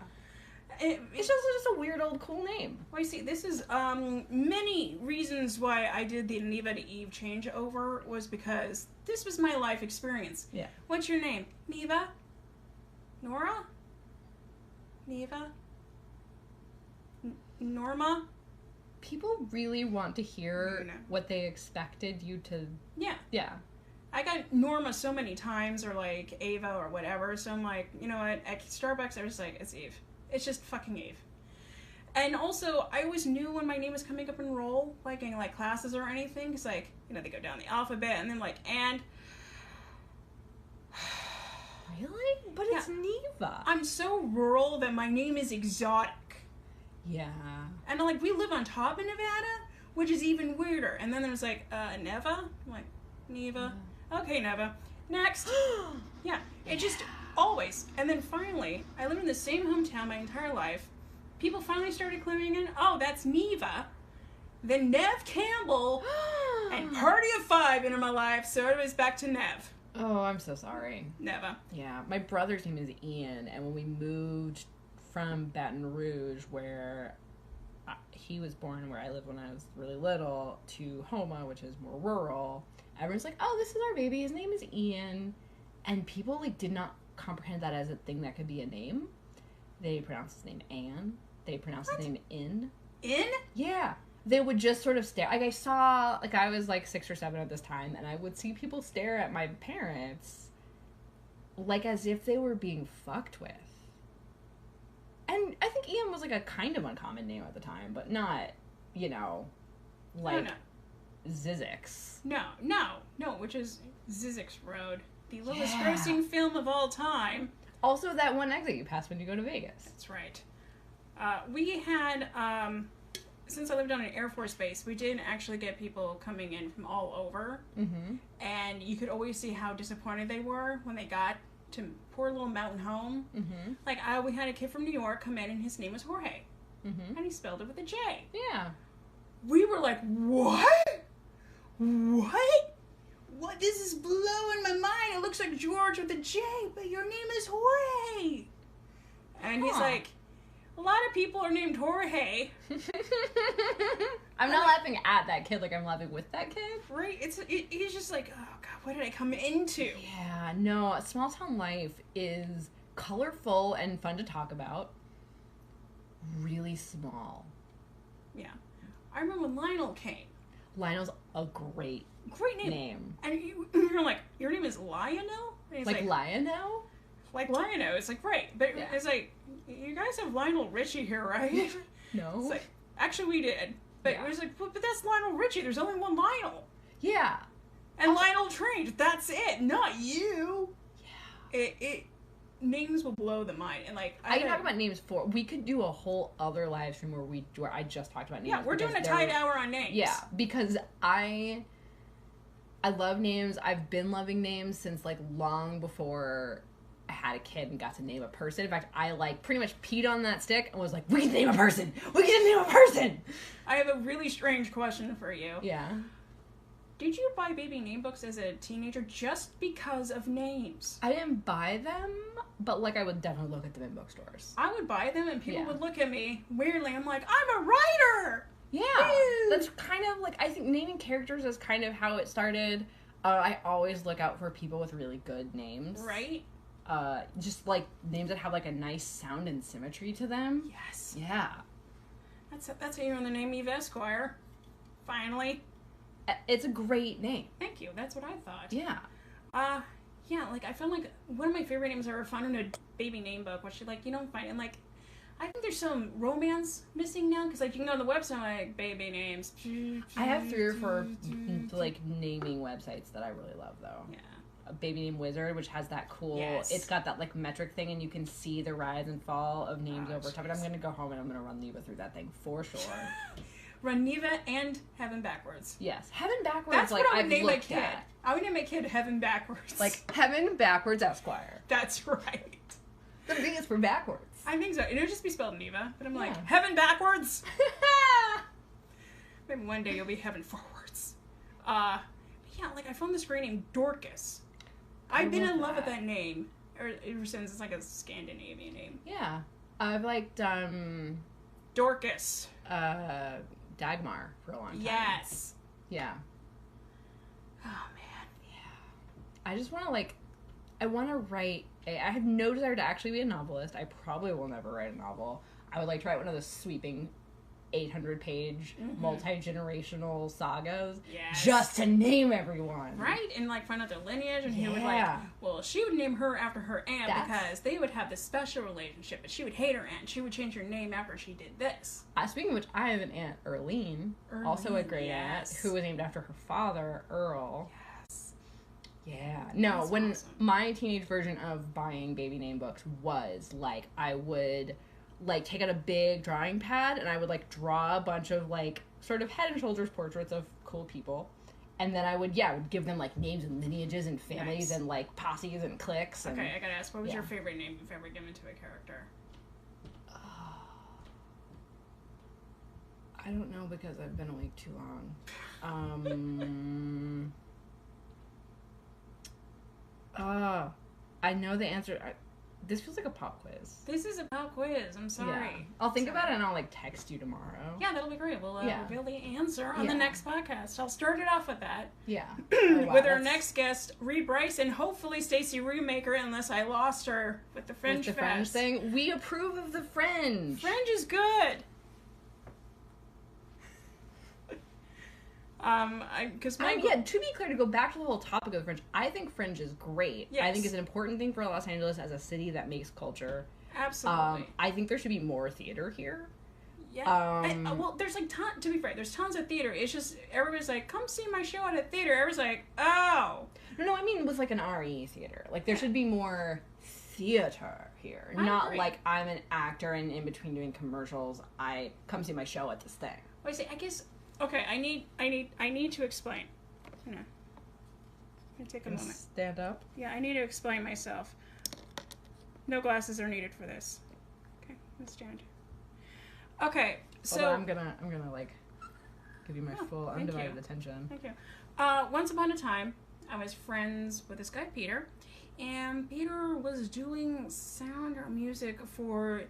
It's just a weird old cool name. Well, you see, this is many reasons why I did the Neva to Eve changeover was because this was my life experience. Yeah. What's your name? Neva? Nora? Neva? Norma? People really want to hear what they expected you to... Yeah. Yeah. I got Norma so many times, or like Ava or whatever, so I'm like, you know what, at Starbucks I was like, it's Eve. It's just fucking Eve. And also, I always knew when my name was coming up in roll, like in like classes or anything, because like, you know, they go down the alphabet, and then like, and... Really? But it's Neva. I'm so rural that my name is exotic. Yeah. And like, we live on top of Nevada, which is even weirder. And then there's like, Neva? I'm like, Neva. Okay, Neva. Next. Yeah. It just always. And then finally, I lived in the same hometown my entire life. People finally started cluing in, oh, that's Neva. Then Nev Campbell and Party of 5 into my life, so it was back to Nev. Oh, I'm so sorry. Neva. Yeah. My brother's name is Ian, and when we moved from Baton Rouge, where he was born, where I lived when I was really little, to Houma, which is more rural, everyone's like, oh, this is our baby, his name is Ian. And people like did not comprehend that as a thing that could be a name. They pronounced his name Anne. They pronounced his name In. In? Yeah. They would just sort of stare. Like, I saw, like, I was like 6 or 7 at this time, and I would see people stare at my parents like as if they were being fucked with. And I think Ian was like a kind of uncommon name at the time, but not, you know, like Zizix. No, which is Zizix Road, the lowest grossing film of all time. Also, that one exit you pass when you go to Vegas. That's right. We had, since I lived on an Air Force base, we did actually get people coming in from all over. Mm-hmm. And you could always see how disappointed they were when they got to poor little mountain home. Mm-hmm. Like, we had a kid from New York come in, and his name was Jorge. Mm-hmm. And he spelled it with a J. Yeah. We were like, what? What? This is blowing my mind. It looks like George with a J, but your name is Jorge. And he's like, a lot of people are named Jorge. I'm not laughing at that kid, like I'm laughing with that kid. Right? He's just like, oh God, what did I come into? Yeah, no, small town life is colorful and fun to talk about. Really small. Yeah. I remember when Lionel came. Lionel's a great name. And you're like, your name is Lionel? Like Lionel? Like Lionel. It's like, right. But it's like, you guys have Lionel Richie here, right? No. It's like, actually we did. But it was like, but that's Lionel Richie. There's only one Lionel. Yeah. And Lionel Trange, that's it, not you. Yeah. It names will blow the mind, and like I can talk about names for. We could do a whole other live stream where I just talked about names. Yeah, we're doing a tight hour on names. Yeah, because I love names. I've been loving names since like long before I had a kid and got to name a person. In fact, I like pretty much peed on that stick and was like, we can name a person. We can name a person. I have a really strange question for you. Yeah. Did you buy baby name books as a teenager just because of names? I didn't buy them, but like I would definitely look at them in bookstores. I would buy them and people would look at me weirdly. I'm like, I'm a writer! Yeah. Woo! That's kind of like, I think naming characters is kind of how it started. I always look out for people with really good names. Right? Just like names that have like a nice sound and symmetry to them. Yes. Yeah. That's how you earn the name Eve Esquire. Finally. It's a great name. Thank you. That's what I thought. Yeah. Yeah, like, I found, like, one of my favorite names I ever found in a baby name book, which, like, you don't find, and, like, I think there's some romance missing now, because, like, you can go on the website, like, baby names. I have 3 or 4, like, naming websites that I really love, though. Yeah. A Baby Name Wizard, which has that cool, Yes. It's got that, like, metric thing, and you can see the rise and fall of names over time. But I'm going to go home and I'm going to run Neva through that thing for sure. Run Neva and Heaven backwards. Yes. Heaven backwards, That's like, what I would I've name my looked kid. at. I would name my kid Heaven backwards. Like, Heaven backwards Esquire. That's right. The thing is for backwards. I think so. It would just be spelled Neva, but I'm like, Yeah. Heaven backwards? Maybe one day you'll be Heaven forwards. Yeah, like, I found this great name, Dorcas. I've been in love with that name ever since. It's like a Scandinavian name. Yeah. I've liked, Dorcas. Dagmar for a long time. Yes. Yeah. Oh, man. Yeah. I just want to, like, I want to write, I have no desire to actually be a novelist. I probably will never write a novel. I would like to write one of those sweeping 800-page, multi-generational sagas. Yes. Just to name everyone. Right? And, like, find out their lineage, and he would, like, well, she would name her after her aunt because they would have this special relationship, but she would hate her aunt. She would change her name after she did this. Speaking of which, I have an aunt, Earlene, also a great aunt, who was named after her father, Earl. Yes. Yeah. No, That's when awesome. my teenage version of buying baby name books was, like, I would, like, take out a big drawing pad and I would, like, draw a bunch of, like, sort of head and shoulders portraits of cool people. And then I would give them, like, names and lineages and families and, like, posses and cliques. And, Okay, I gotta ask, what was your favorite name you've ever given to a character? I don't know because I've been awake too long. I know the answer. This feels like a pop quiz. This is a pop quiz. I'm sorry. Yeah. I'll think about it and I'll, like, text you tomorrow. Yeah, that'll be great. We'll reveal the answer on the next podcast. I'll start it off with that. Yeah. With our next guest, Ree Bryce, and hopefully Stacey Remaker, unless I lost her with the Fringe Fest. Fringe thing. We approve of the Fringe. Fringe is good. To be clear, to go back to the whole topic of the Fringe, I think Fringe is great. Yes. I think it's an important thing for Los Angeles as a city that makes culture. Absolutely. I think there should be more theater here. Yeah. Well, there's like to be fair, there's tons of theater. It's just everybody's like, come see my show at a theater. Everybody's like, oh. No, I mean with like an RE theater. Like there should be more theater here. I Not agree. like I'm an actor and in between doing commercials, I come see my show at this thing. Well, I guess. Okay, I need to explain. Hang on. Let me take a moment. Stand up. Yeah, I need to explain myself. No glasses are needed for this. Okay, let's stand. Okay, so I'm gonna like give you my full thank undivided you. attention. Thank you. Once upon a time, I was friends with this guy Peter, and Peter was doing sound or music for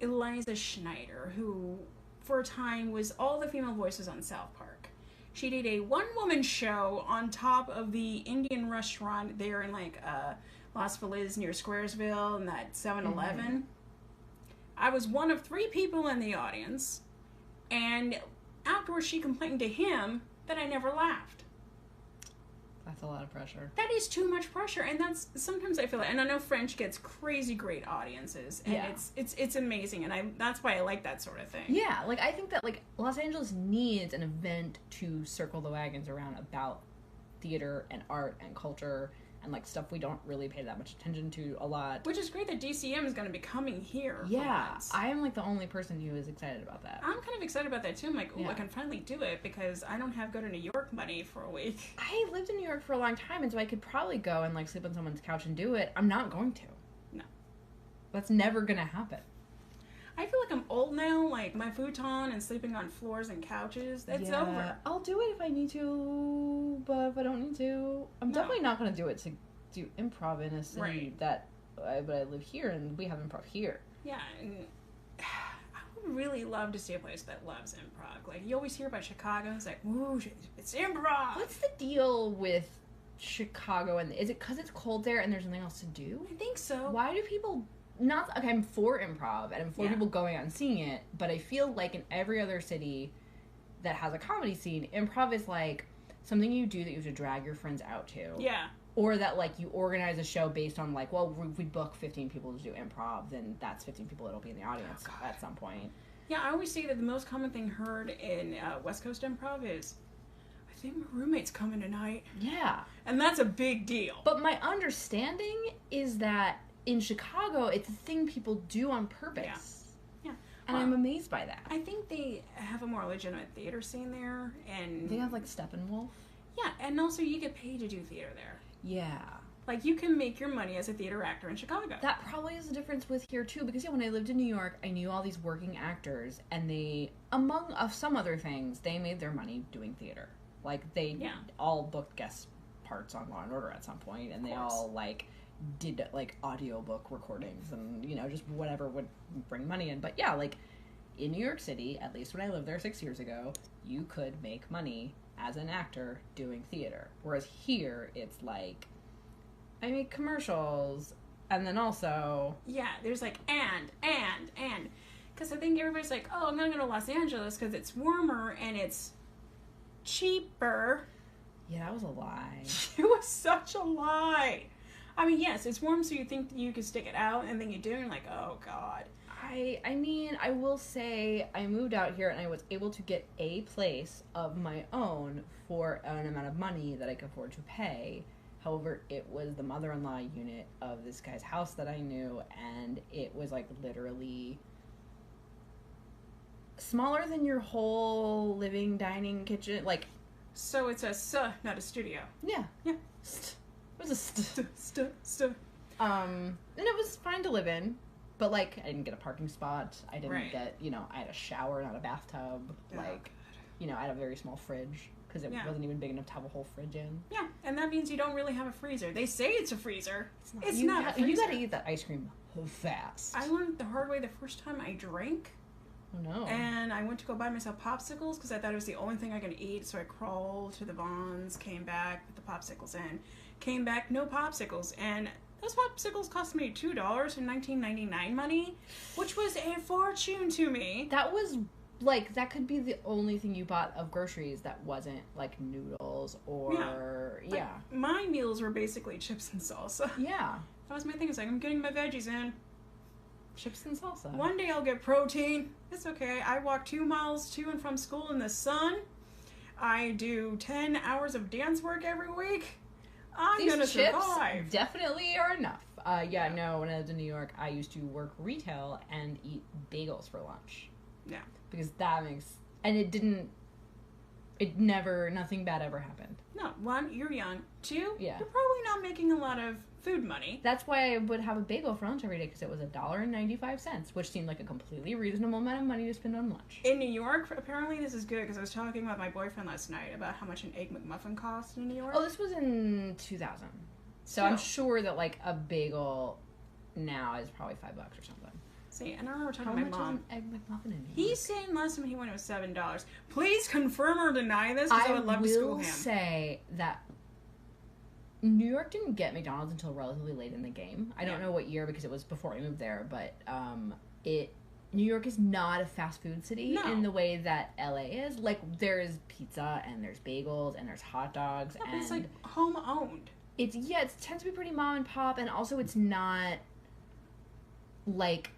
Eliza Schneider, who for a time was all the female voices on South Park. She did a one-woman show on top of the Indian restaurant there in like Las Feliz near Squaresville and that 7-Eleven. Mm-hmm. I was one of 3 people in the audience, and afterwards she complained to him that I never laughed. That's a lot of pressure. That is too much pressure, and that's sometimes I feel like, and I know French gets crazy great audiences, and it's amazing, and that's why I like that sort of thing. Yeah, like I think that like Los Angeles needs an event to circle the wagons around about theater and art and culture and like stuff we don't really pay that much attention to a lot. Which is great that DCM is going to be coming here. Yeah, I am like the only person who is excited about that. I'm kind of excited about that too. I'm like, I can finally do it because I don't have go to New York money for a week. I lived in New York for a long time, and so I could probably go and like sleep on someone's couch and do it. I'm not going to. No. That's never going to happen. I feel like I'm old now, like my futon and sleeping on floors and couches, that's over. I'll do it if I need to, but if I don't need to, I'm definitely not going to do it to do improv in a city but I live here and we have improv here. Yeah, and I would really love to see a place that loves improv. Like, you always hear about Chicago, it's like, woo, it's improv! What's the deal with Chicago, and is it because it's cold there and there's nothing else to do? I think so. Why do people... Okay, I'm for improv, and I'm for people going out and seeing it, but I feel like in every other city that has a comedy scene, improv is, like, something you do that you have to drag your friends out to. Yeah. Or that, like, you organize a show based on, like, well, we book 15 people to do improv, then that's 15 people that'll be in the audience at some point. Yeah, I always say that the most common thing heard in West Coast improv is, I think my roommate's coming tonight. Yeah. And that's a big deal. But my understanding is that in Chicago, it's a thing people do on purpose. Yeah. And I'm amazed by that. I think they have a more legitimate theater scene there, and... They have, like, Steppenwolf? Yeah, and also you get paid to do theater there. Yeah. Like, you can make your money as a theater actor in Chicago. That probably is the difference with here, too, because, when I lived in New York, I knew all these working actors, and they, among some other things, they made their money doing theater. Like, they all booked guest parts on Law & Order at some point, and they all, like... did like audiobook recordings and just whatever would bring money in. But yeah, like in New York City, at least when I lived there 6 years ago, you could make money as an actor doing theater, whereas here it's like I make commercials and then also there's like and because I think everybody's like, oh, I'm gonna go to Los Angeles because it's warmer and it's cheaper. Yeah, that was a lie. It was such a lie. I mean, yes, it's warm, so you think you can stick it out, and then you do, and you're like, oh, God. I mean, I will say I moved out here, and I was able to get a place of my own for an amount of money that I could afford to pay. However, it was the mother-in-law unit of this guy's house that I knew, and it was, like, literally smaller than your whole living, dining, kitchen, like... So it's not a studio. Yeah. Yeah. It was and it was fine to live in, but like I didn't get a parking spot. I didn't get, I had a shower, not a bathtub. I had a very small fridge because it wasn't even big enough to have a whole fridge in. Yeah, and that means you don't really have a freezer. They say it's a freezer. It's not a freezer. You gotta eat that ice cream fast. I learned the hard way the first time I drank. Oh no. And I went to go buy myself popsicles because I thought it was the only thing I could eat. So I crawled to the Vons, came back, put the popsicles in. Came back, no popsicles, and those popsicles cost me $2 in 1999 money, which was a fortune to me. That was, like, that could be the only thing you bought of groceries that wasn't, like, noodles or, My meals were basically chips and salsa. Yeah. That was my thing. It's like, I'm getting my veggies in. Chips and salsa. One day I'll get protein. It's okay. I walk 2 miles to and from school in the sun. I do 10 hours of dance work every week. I'm gonna survive. Definitely are enough. No, when I lived in New York, I used to work retail and eat bagels for lunch. Yeah. Because nothing bad ever happened. No, 1, you're young. 2, you're probably not making a lot of food money. That's why I would have a bagel for lunch every day, because it was $1.95, which seemed like a completely reasonable amount of money to spend on lunch. In New York, apparently this is good, because I was talking with my boyfriend last night about how much an Egg McMuffin costs in New York. Oh, this was in 2000. So I'm sure that, like, a bagel now is probably $5 or something. See, and I remember talking to my mom. How much is an Egg McMuffin in New York? He's saying last time he went it was $7. Please confirm or deny this, because I would love to school him. I will say that New York didn't get McDonald's until relatively late in the game. I don't know what year, because it was before I moved there, but New York is not a fast food city in the way that LA is. Like, there's pizza, and there's bagels, and there's hot dogs, and it's like home owned. It tends to be pretty mom and pop, and also it's not like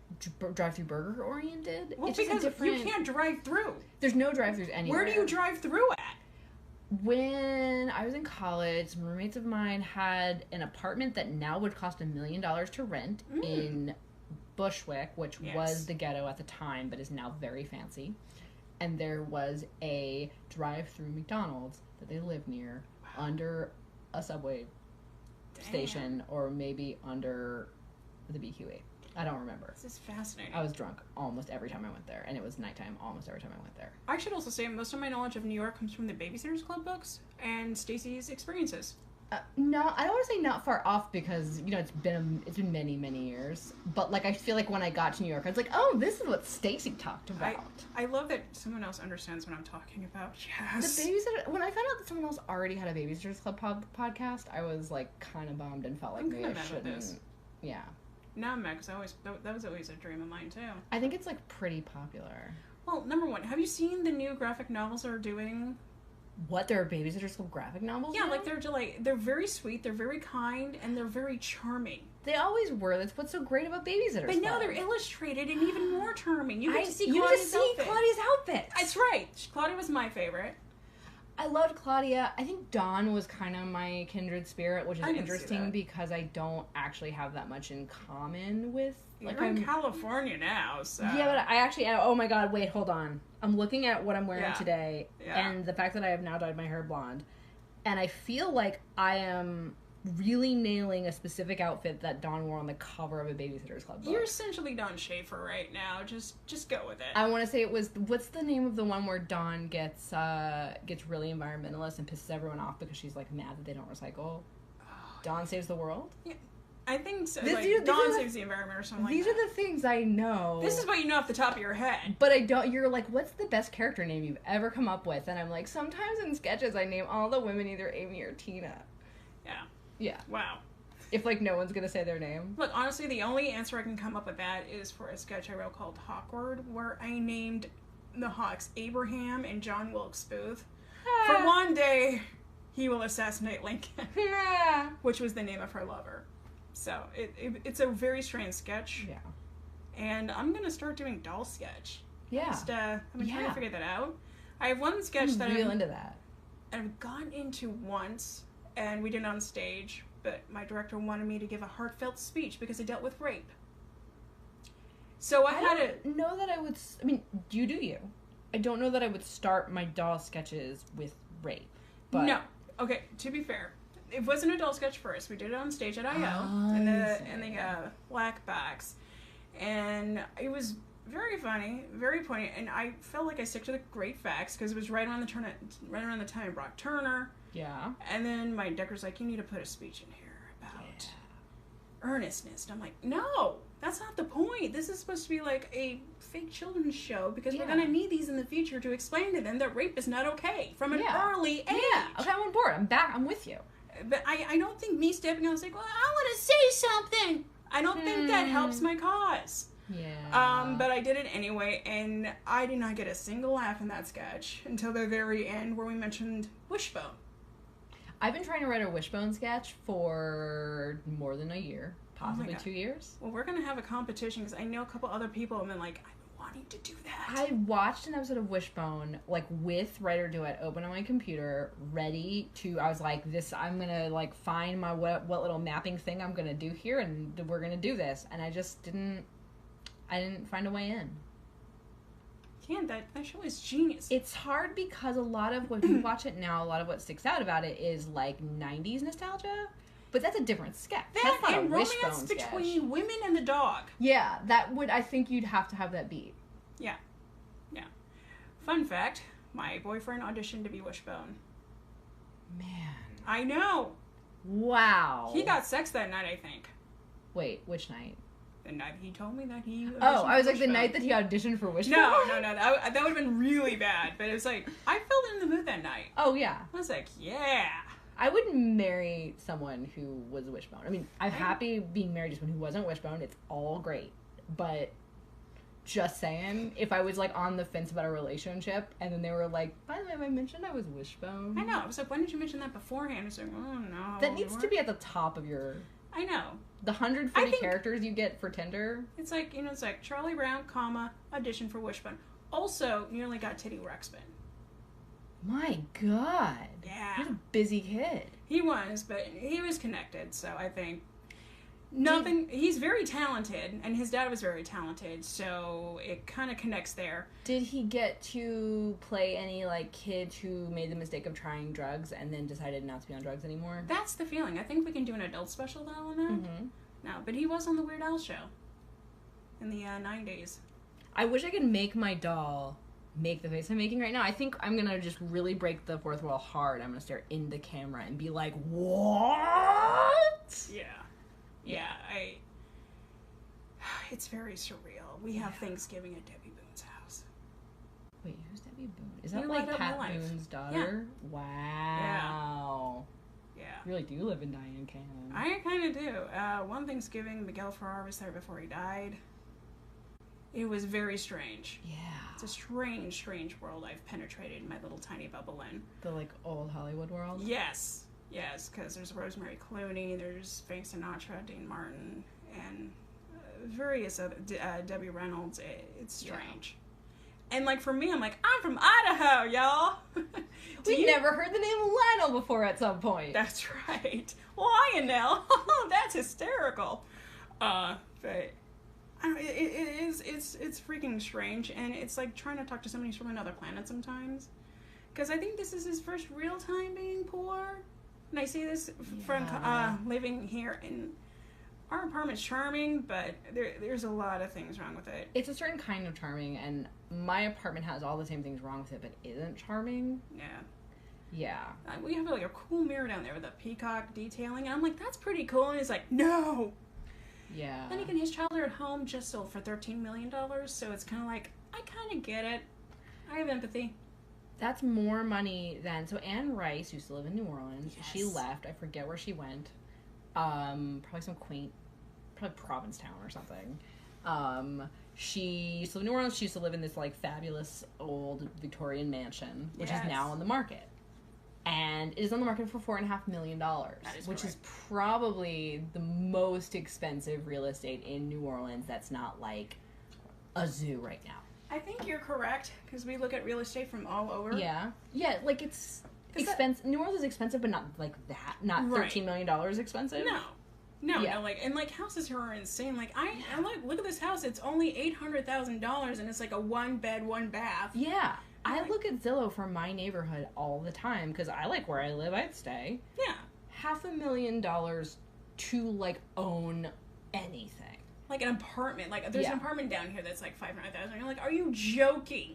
drive-through burger oriented. Well, it's because just you can't drive through. There's no drive-throughs anywhere. Where do you drive through at? When I was in college, some roommates of mine had an apartment that now would cost $1 million to rent in Bushwick, which was the ghetto at the time, but is now very fancy. And there was a drive-through McDonald's that they lived near under a subway station, or maybe under the BQE. I don't remember. This is fascinating. I was drunk almost every time I went there, and it was nighttime almost every time I went there. I should also say most of my knowledge of New York comes from the Babysitter's Club books and Stacy's experiences. No, I don't want to say not far off because, you know, it's been many, many years. But, like, I feel like when I got to New York, I was like, oh, this is what Stacy talked about. I love that someone else understands what I'm talking about. Yes. The babysitter. When I found out that someone else already had a Babysitter's Club podcast, I was, like, kind of bummed and felt like maybe I shouldn't. Yeah. No, I'm mad because that was always a dream of mine, too. I think it's, like, pretty popular. Well, number one, have you seen the new graphic novels they're doing? What, there are Babysitter's Club graphic novels? Yeah, now? like they're very sweet, they're very kind, and they're very charming. They always were. That's what's so great about Babysitter's Club. But now they're illustrated and even more charming. You get to see Claudia's outfit. That's right. Claudia was my favorite. I loved Claudia. I think Dawn was kind of my kindred spirit, which is interesting because I don't actually have that much in common with... Like, you're in California now, so... Yeah, but I actually... Oh my god, wait, hold on. I'm looking at what I'm wearing today, and the fact that I have now dyed my hair blonde, and I feel like I am really nailing a specific outfit that Dawn wore on the cover of a Babysitter's Club book. You're essentially Dawn Schaefer right now. Just go with it. I want to say it was... What's the name of the one where Dawn gets really environmentalist and pisses everyone off because she's, like, mad that they don't recycle? Dawn Saves the World? Yeah. I think so. Dawn Saves the Environment or something like that. These are the things I know. This is what you know off the top of your head. But I don't... You're like, what's the best character name you've ever come up with? And I'm like, sometimes in sketches I name all the women either Amy or Tina. Yeah. Yeah. Wow. If, like, no one's gonna say their name. Look, honestly, the only answer I can come up with that is for a sketch I wrote called Hawkward, where I named the Hawks Abraham and John Wilkes Booth. For one day, he will assassinate Lincoln. Which was the name of her lover. So, it's a very strange sketch. Yeah. And I'm gonna start doing doll sketch. Yeah. I've been trying to figure that out. I have one sketch that real into that. I've gone into once, and we did it on stage, but my director wanted me to give a heartfelt speech because it dealt with rape. So I don't know that I would... I mean, you do you. I don't know that I would start my doll sketches with rape. But... No. Okay, to be fair, it wasn't a doll sketch first. We did it on stage at I.O. in the Black Box. And it was very funny, very poignant, and I felt like I stuck to the great facts because it was right around the time of Brock Turner. Yeah. And then my director's like, you need to put a speech in here about earnestness. And I'm like, no, that's not the point. This is supposed to be like a fake children's show because we're going to need these in the future to explain to them that rape is not okay from an early age. Yeah, okay, I'm on board. I'm back. I'm with you. But I don't think me stepping out and saying, well, I want to say something. I don't think that helps my cause. Yeah. But I did it anyway, and I did not get a single laugh in that sketch until the very end where we mentioned Wishbone. I've been trying to write a Wishbone sketch for more than a year, possibly 2 years. Well, we're going to have a competition because I know a couple other people have been like, I've been wanting to do that. I watched an episode of Wishbone, like, with Writer Duet open on my computer, ready to, I was like, I'm going to, like, find my what little mapping thing I'm going to do here, and we're going to do this. And I just didn't find a way in. Yeah, that show is genius. It's hard because a lot of, when you watch it now, a lot of what sticks out about it is, like, 90s nostalgia. But that's a different sketch. That's not a Wishbone sketch. Between women and the dog. Yeah, I think you'd have to have that beat. Yeah. Yeah. Fun fact, my boyfriend auditioned to be Wishbone. Man. I know. Wow. He got sex that night, I think. Wait, which night? The night he told me that he... Oh, I was like, the night that he auditioned for Wishbone? No. That would have been really bad. But it was like, I felt in the mood that night. Oh, yeah. I was like, yeah. I would marry someone who was a Wishbone. I mean, I'm happy being married to someone who wasn't Wishbone. It's all great. But just saying, if I was, like, on the fence about a relationship, and then they were like, by the way, have I mentioned I was Wishbone? I know. I was like, when did you mention that beforehand? I was like, oh, no. That needs to be at the top of your... I know. The 140 characters you get for Tinder. It's like, it's like Charlie Brown, audition for Wishbone. Also, nearly got Titty Ruxpin. My God. Yeah. He's a busy kid. He was, but he was connected, so I think nothing... He's very talented, and his dad was very talented, so it kind of connects there. Did he get to play any, like, kid who made the mistake of trying drugs and then decided not to be on drugs anymore? That's the feeling. I think we can do an adult special, though, on that. Mm-hmm. No, but he was on the Weird Al show in the 90s. I wish I could make my doll make the face I'm making right now. I think I'm gonna just really break the fourth wall hard. I'm gonna stare in the camera and be like, what? Yeah, it's very surreal. We have Thanksgiving at Debbie Boone's house. Wait, who's Debbie Boone? Is that You like light up my Pat life. Boone's daughter? Yeah. Wow. Yeah. You really do live in Diane Cannon. I kind of do. One Thanksgiving, Miguel Ferrer was there before he died. It was very strange. Yeah. It's a strange, strange world I've penetrated in my little tiny bubble in. The, like, old Hollywood world? Yes, because there's Rosemary Clooney, there's Frank Sinatra, Dean Martin, and various other, Debbie Reynolds. It's strange. Yeah. And, like, for me, I'm like, I'm from Idaho, y'all! We've never heard the name Lionel before at some point. That's right. Lionel! That's hysterical. But... It's freaking strange, and it's like trying to talk to somebody from another planet sometimes. Because I think this is his first real time being poor. And I see this from living here, and our apartment's charming, but there's a lot of things wrong with it. It's a certain kind of charming, and my apartment has all the same things wrong with it, but isn't charming. Yeah. Yeah. We have like a cool mirror down there with a peacock detailing, and I'm like, that's pretty cool, and he's like, no! Yeah. Then again, his childhood home just sold for $13 million, so it's kind of like, I kind of get it. I have empathy. That's more money than... So Anne Rice used to live in New Orleans. Yes. She left. I forget where she went. Probably some quaint... Probably Provincetown or something. She used to live in New Orleans. She used to live in this, like, fabulous old Victorian mansion, which is now on the market. And it is on the market for $4.5 million, which is probably the most expensive real estate in New Orleans that's not like a zoo right now. I think you're correct, because we look at real estate from all over. Yeah, like it's expensive. New Orleans is expensive, but not like that. Not $13 million expensive. No, like, and like houses here are insane. Like I'm like, look at this house. It's only $800,000, and it's like a 1-bed, 1-bath. Yeah. I look at Zillow for my neighborhood all the time because I like where I live. I'd stay. Yeah. $500,000 to, like, own anything. Like an apartment. Like, there's an apartment down here that's like $500,000. You're like, are you joking?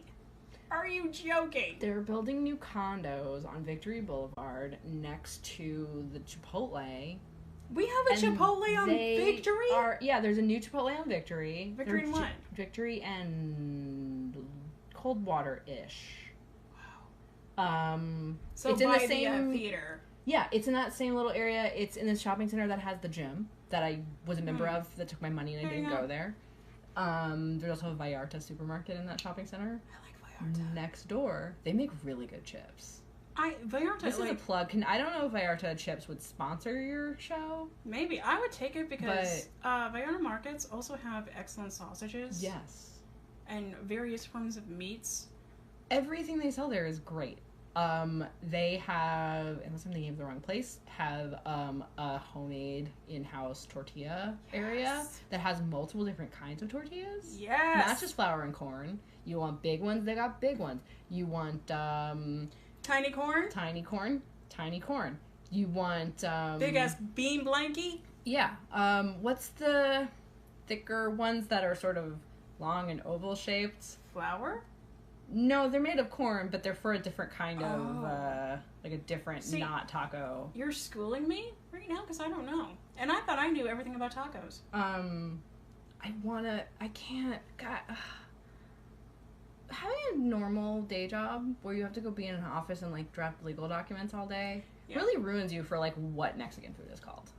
Are you joking? They're building new condos on Victory Boulevard next to the Chipotle. We have a Chipotle on Victory? Yeah, there's a new Chipotle on Victory. Victory and what? Victory and... Coldwater-ish. Wow. So it's in by the same theater. Yeah, it's in that same little area. It's in this shopping center that has the gym that I was a member of that took my money and I didn't go there. There's also a Vallarta supermarket in that shopping center. I like Vallarta. Next door, they make really good chips. Vallarta. This is a plug. I don't know if Vallarta chips would sponsor your show. Maybe I would take it because Vallarta markets also have excellent sausages. Yes. And various forms of meats. Everything they sell there is great. They have, unless I'm thinking of the wrong place, have a homemade in-house tortilla area that has multiple different kinds of tortillas. Yes. Not just flour and corn. You want big ones, they got big ones. You want tiny corn? Tiny corn. You want big ass bean blankie? Yeah. What's the thicker ones that are sort of long and oval shaped? Flour? No, they're made of corn, but they're for a different kind of, like a different not taco. You're schooling me right now because I don't know. And I thought I knew everything about tacos. I can't, God, having a normal day job where you have to go be in an office and, like, draft legal documents all day really ruins you for, like, what Mexican food is called.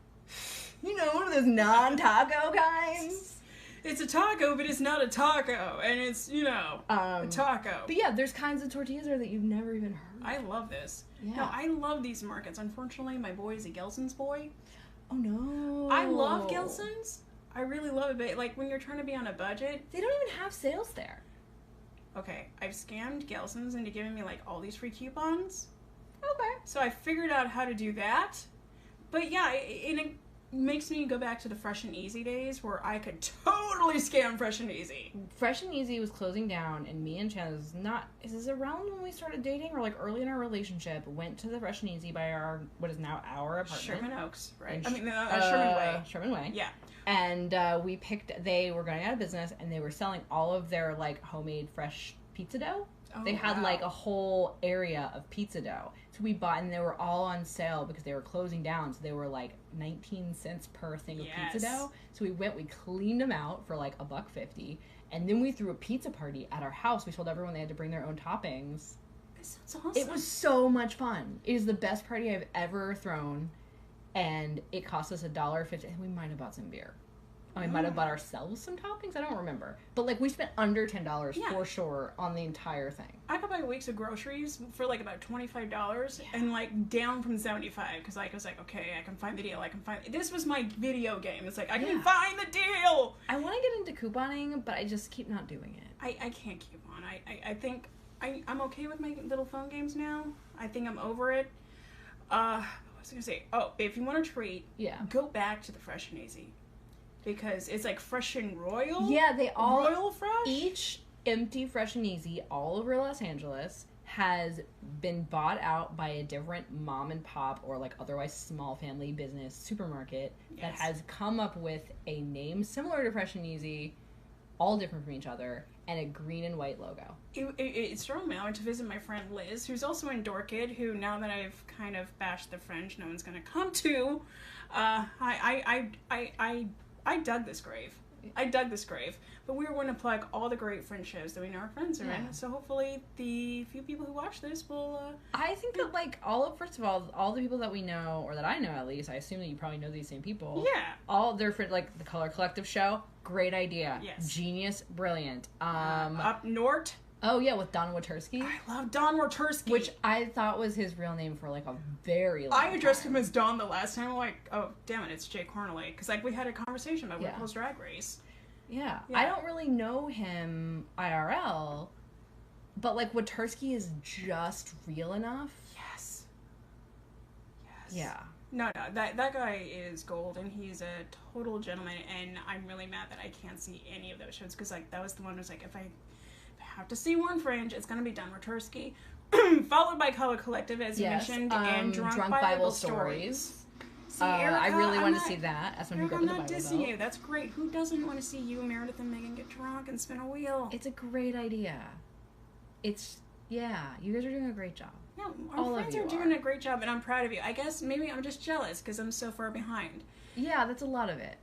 You know, one of those non-taco kinds. It's a taco, but it's not a taco, and it's, a taco. But yeah, there's kinds of tortillas there that you've never even heard. I love this. Yeah. No, I love these markets. Unfortunately, my boy is a Gelson's boy. Oh, no. I love Gelson's. I really love it, but, like, when you're trying to be on a budget... They don't even have sales there. okay, I've scammed Gelson's into giving me, like, all these free coupons. Okay. So I figured out how to do that. But yeah, it makes me go back to the Fresh and Easy days where I could totally scam Fresh and Easy. Fresh and Easy was closing down, and me and Chan is this around when we started dating or like early in our relationship? Went to the Fresh and Easy by what is now our apartment, Sherman Oaks, right? Sherman Way. Sherman Way. Yeah. And they were going out of business, and they were selling all of their like homemade fresh pizza dough. Oh, they had wow. like a whole area of pizza dough. So we bought, and they were all on sale because they were closing down. So they were like 19 cents per thing of pizza dough. So we cleaned them out for like $1.50. And then we threw a pizza party at our house. We told everyone they had to bring their own toppings. That sounds awesome. It was so much fun. It is the best party I've ever thrown. And it cost us $1.50. And we might have bought some beer. We might have bought ourselves some toppings. I don't remember. But, like, we spent under $10 for sure on the entire thing. I could buy weeks of groceries for, like, about $25 and, like, down from $75 because, like, I was like, okay, I can find the deal. This was my video game. It's like, I can find the deal. I want to get into couponing, but I just keep not doing it. I can't coupon. I think I'm okay with my little phone games now. I think I'm over it. What was I going to say? Oh, if you want a treat, go back to the Fresh and Easy. Because it's like Fresh and Royal. Yeah, they all Royal Fresh. Each empty Fresh and Easy all over Los Angeles has been bought out by a different mom and pop or like otherwise small family business supermarket that has come up with a name similar to Fresh and Easy, all different from each other, and a green and white logo. It's thrown me. I went to visit my friend Liz, who's also in Dorkid, who now that I've kind of bashed the French, no one's going to come to. I dug this grave. But we were going to plug all the great French shows that we know our friends are in. So hopefully the few people who watch this will... I think that, like, first of all the people that we know, or that I know at least, I assume that you probably know these same people. Yeah. All their friends, like, the Color Collective show, great idea. Yes. Genius, brilliant. Up North. Oh, yeah, with Don Watursky. I love Don Watursky. Which I thought was his real name for, like, a very long time. I addressed him as Don the last time. I'm like, oh, damn it, it's Jay Cornelay. Because, like, we had a conversation about RuPaul's Drag Race. Yeah. I don't really know him IRL, but, like, Watursky is just real enough. Yes. Yeah. No, that guy is gold, and he's a total gentleman, and I'm really mad that I can't see any of those shows, because, like, that was the one that was like, if I have to see one Fringe, it's going to be Don Watursky, followed by Color Collective, as you mentioned, and Drunk Bible Stories. See, Erica, I really want to see that as someone who grew up in the Bible Belt. I'm not dissing you. That's great. Who doesn't want to see you, Meredith, and Megan get drunk and spin a wheel? It's a great idea. You guys are doing a great job. Yeah, our friends are doing a great job, and I'm proud of you. I guess maybe I'm just jealous because I'm so far behind. Yeah, that's a lot of it.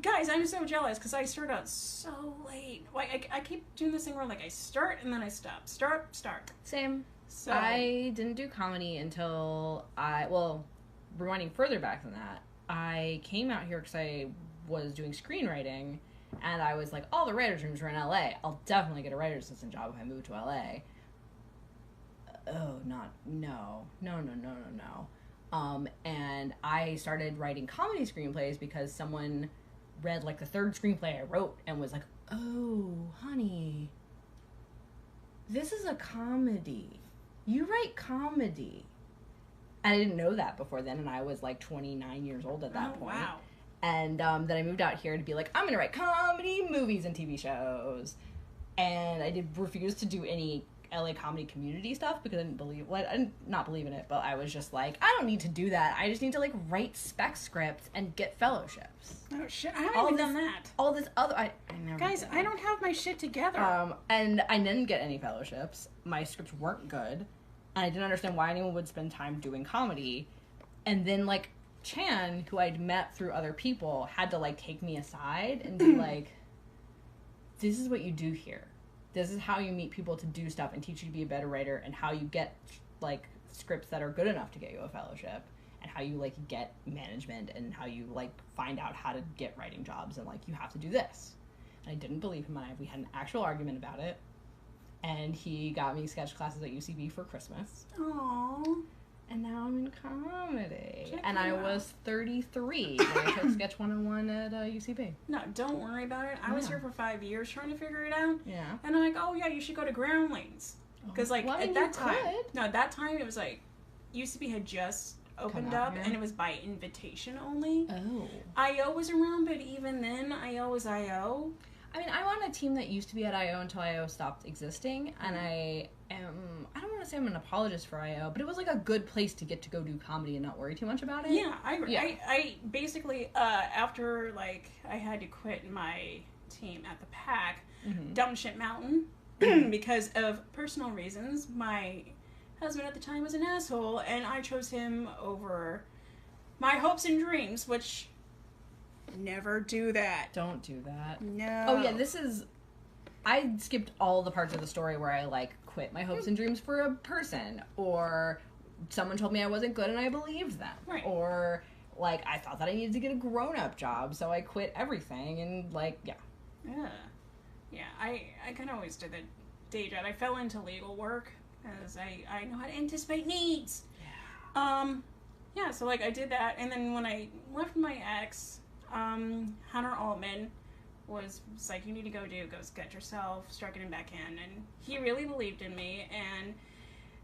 Guys, I'm so jealous because I start out so late. Like, I keep doing this thing where, like, I start and then I stop. Start. Same. So I didn't do comedy until rewinding further back than that, I came out here because I was doing screenwriting, and I was like, all the writers' rooms are in LA. I'll definitely get a writer's assistant job if I move to LA. No. And I started writing comedy screenplays because someone read, like, the third screenplay I wrote and was like, oh, honey, this is a comedy. You write comedy. And I didn't know that before then, and I was, like, 29 years old at that point. Wow. And then I moved out here to be like, I'm going to write comedy, movies, and TV shows. And I refuse to do any LA comedy community stuff because I didn't not believe in it, but I was just like, I don't need to do that. I just need to, like, write spec scripts and get fellowships. Oh, shit. I haven't even done that. All this other... I never Guys, did. I don't have my shit together. And I didn't get any fellowships. My scripts weren't good. And I didn't understand why anyone would spend time doing comedy. And then, like, Chan, who I'd met through other people, had to, like, take me aside and be like, this is what you do here. This is how you meet people to do stuff and teach you to be a better writer, and how you get, like, scripts that are good enough to get you a fellowship, and how you, like, get management, and how you, like, find out how to get writing jobs, and, like, you have to do this. And I didn't believe him, and we had an actual argument about it. And he got me sketch classes at UCB for Christmas. Aww. And now I'm in comedy. Check and you I out. was 33 when I took Sketch 101 at UCB. No, don't worry about it. I was here for 5 years trying to figure it out. Yeah. And I'm like, oh yeah, you should go to Groundlings. Because like Well, I mean, at that you time, could. no, at that time it was like UCB had just opened out up, here. and it was by invitation only. Oh. IO was around, but even then, IO was IO. I mean, I'm on a team that used to be at IO until IO stopped existing, and I don't want to say I'm an apologist for IO, but it was like a good place to get to go do comedy and not worry too much about it. Yeah, I agree. Yeah. I basically, after like I had to quit my team at the PAC, Dumb Shit Mountain, because of personal reasons. My husband at the time was an asshole, and I chose him over my hopes and dreams, which never do that. Don't do that. No. Oh, yeah, I skipped all the parts of the story where I, like, quit my hopes and dreams for a person, or someone told me I wasn't good and I believed them. Right. Or, like, I thought that I needed to get a grown-up job, so I quit everything, and, like, yeah. Yeah. Yeah, I kind of always did the day job. I fell into legal work, because I know how to anticipate needs. Yeah. Yeah, so, like, I did that, and then when I left my ex, Hunter Altman was like, you need to go sketch yourself, start getting back in, and he really believed in me, and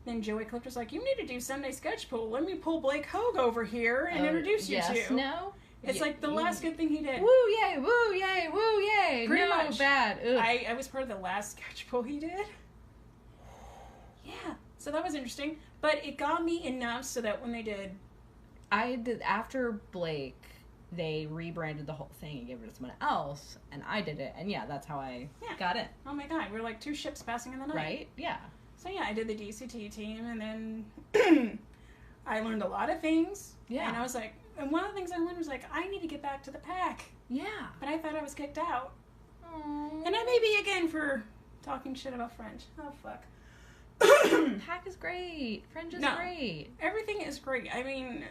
then Joey Clift was like, you need to do Sunday Sketch Pool, let me pull Blake Hogue over here and introduce you to. No? It's like the last good thing he did. Woo, yay, woo, yay, woo, yay. Pretty no, much. bad. Ugh. I was part of the last sketch pool he did. Yeah, so that was interesting, but it got me enough so that when they did... After Blake, they rebranded the whole thing and gave it to someone else, and I did it, and yeah, that's how I got it. Oh my god, we're like two ships passing in the night. Right? Yeah. So yeah, I did the DCT team, and then I learned a lot of things. Yeah. And I was like, and one of the things I learned was like, I need to get back to the PAC. Yeah. But I thought I was kicked out. Aww. And I may be again for talking shit about French. Oh fuck. PAC is great. Fringe is No. great. Everything is great. I mean,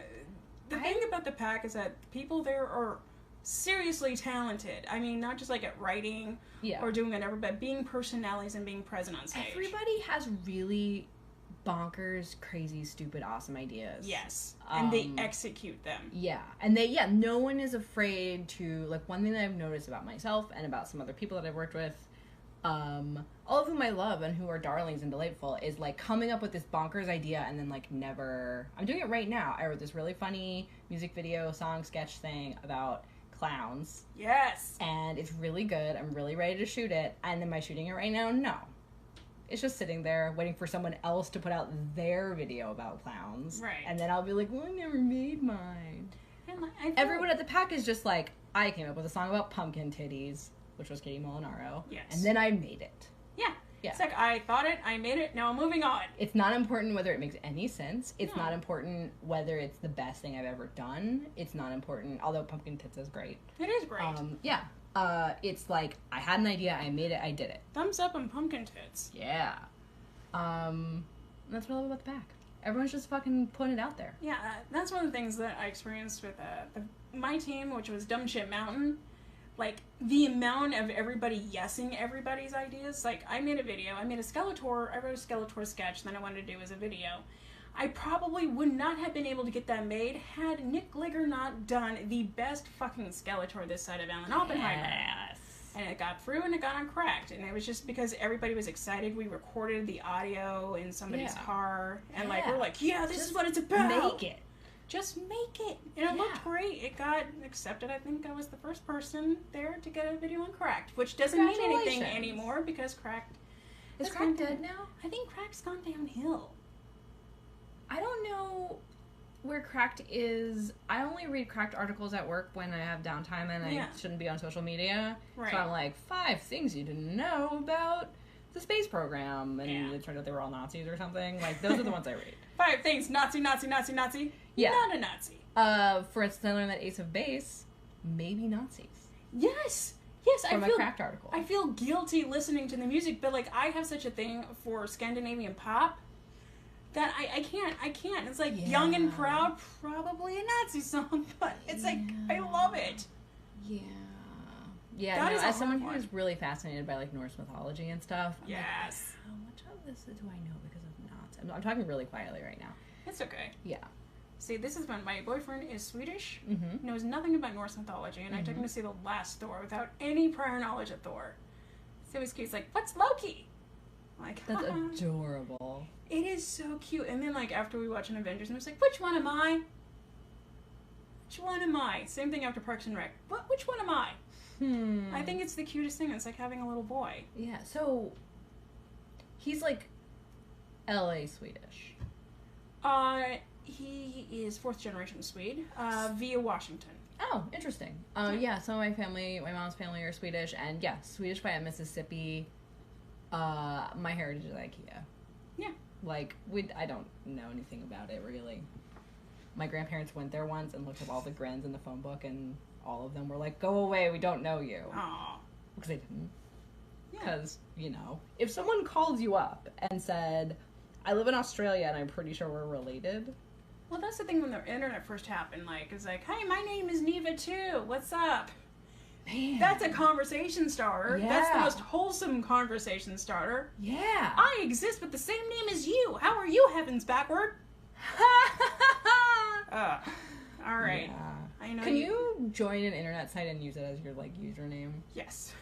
the thing about the PAC is that people there are seriously talented. I mean, not just like at writing or doing whatever, but being personalities and being present on stage. Everybody has really bonkers, crazy, stupid, awesome ideas. Yes. And they execute them. Yeah. And no one is afraid to, like, one thing that I've noticed about myself and about some other people that I've worked with, all of whom I love and who are darlings and delightful, is like coming up with this bonkers idea and then like never... I'm doing it right now. I wrote this really funny music video, song, sketch thing about clowns. Yes. And it's really good. I'm really ready to shoot it. And am I shooting it right now? No. It's just sitting there waiting for someone else to put out their video about clowns. Right. And then I'll be like, well, I never made mine. And Everyone at the PAC is just like, I came up with a song about pumpkin titties, which was Katie Molinaro. Yes. And then I made it. Yeah. Yeah. It's like, I thought it, I made it, now I'm moving on. It's not important whether it makes any sense. It's No. not important whether it's the best thing I've ever done. It's not important, although pumpkin tits is great. It is great. Yeah. It's like, I had an idea, I made it, I did it. Thumbs up on pumpkin tits. Yeah. That's what I love about the PAC. Everyone's just fucking putting it out there. Yeah, that's one of the things that I experienced with my team, which was Dumb Shit Mountain. Like, the amount of everybody yesing everybody's ideas. Like, I made a video, I made a Skeletor, I wrote a Skeletor sketch, then I wanted to do as a video. I probably would not have been able to get that made had Nick Gligor not done the best fucking Skeletor this side of Alan Oppenheimer. Yes. And it got through and it got uncracked. And it was just because everybody was excited. We recorded the audio in somebody's car. And like, we're like, yeah, this is what it's about. Make it. Just make it. And it looked great. It got accepted. I think I was the first person there to get a video on Cracked. Which doesn't mean anything anymore because Cracked... Is Cracked dead now? I think Cracked's gone downhill. I don't know where Cracked is. I only read Cracked articles at work when I have downtime and I shouldn't be on social media. Right. So I'm like, 5 things you didn't know about the space program. And it turned out they were all Nazis or something. Like, those are the ones I read. 5 things. Nazi, Nazi, Nazi, Nazi. Yeah. Not a Nazi. For instance, I learned that Ace of Base, maybe Nazis. Yes. Yes, From a Cracked article. I feel guilty listening to the music, but, like, I have such a thing for Scandinavian pop that I can't. It's like Young and Proud, probably a Nazi song, but it's like, I love it. Yeah. Yeah, that no, is as someone who is really fascinated by, like, Norse mythology and stuff, I'm yes. like, how much of this do I know because of Nazis? I'm talking really quietly right now. It's okay. Yeah. See, this is when my boyfriend is Swedish, Mm-hmm. knows nothing about Norse mythology, and I took him to see the last Thor without any prior knowledge of Thor. So his kid's like, "What's Loki?" I'm like, That's adorable. It is so cute. And then, like, after we watch an Avengers, and it was like, "Which one am I? Which one am I?" Same thing after Parks and Rec. Which one am I? I think it's the cutest thing. It's like having a little boy. Yeah, so he's like LA Swedish. He is 4th generation Swede, via Washington. Oh, interesting. Yeah, some of my mom's family are Swedish, and yeah, Swedish by Mississippi. My heritage is IKEA. Yeah. Like, I don't know anything about it, really. My grandparents went there once and looked up all the Grens in the phone book, and all of them were like, "Go away, we don't know you." Aww. Because they didn't. Yeah. Because, you know, if someone called you up and said, "I live in Australia and I'm pretty sure we're related." Well, that's the thing when the internet first happened. Like, it's like, "Hey, my name is Neva too. What's up?" Man. That's a conversation starter. Yeah. That's the most wholesome conversation starter. Yeah. I exist with the same name as you. How are you, heavens backward? All right. Yeah. I know. Can you join an internet site and use it as your, like, username? Yes.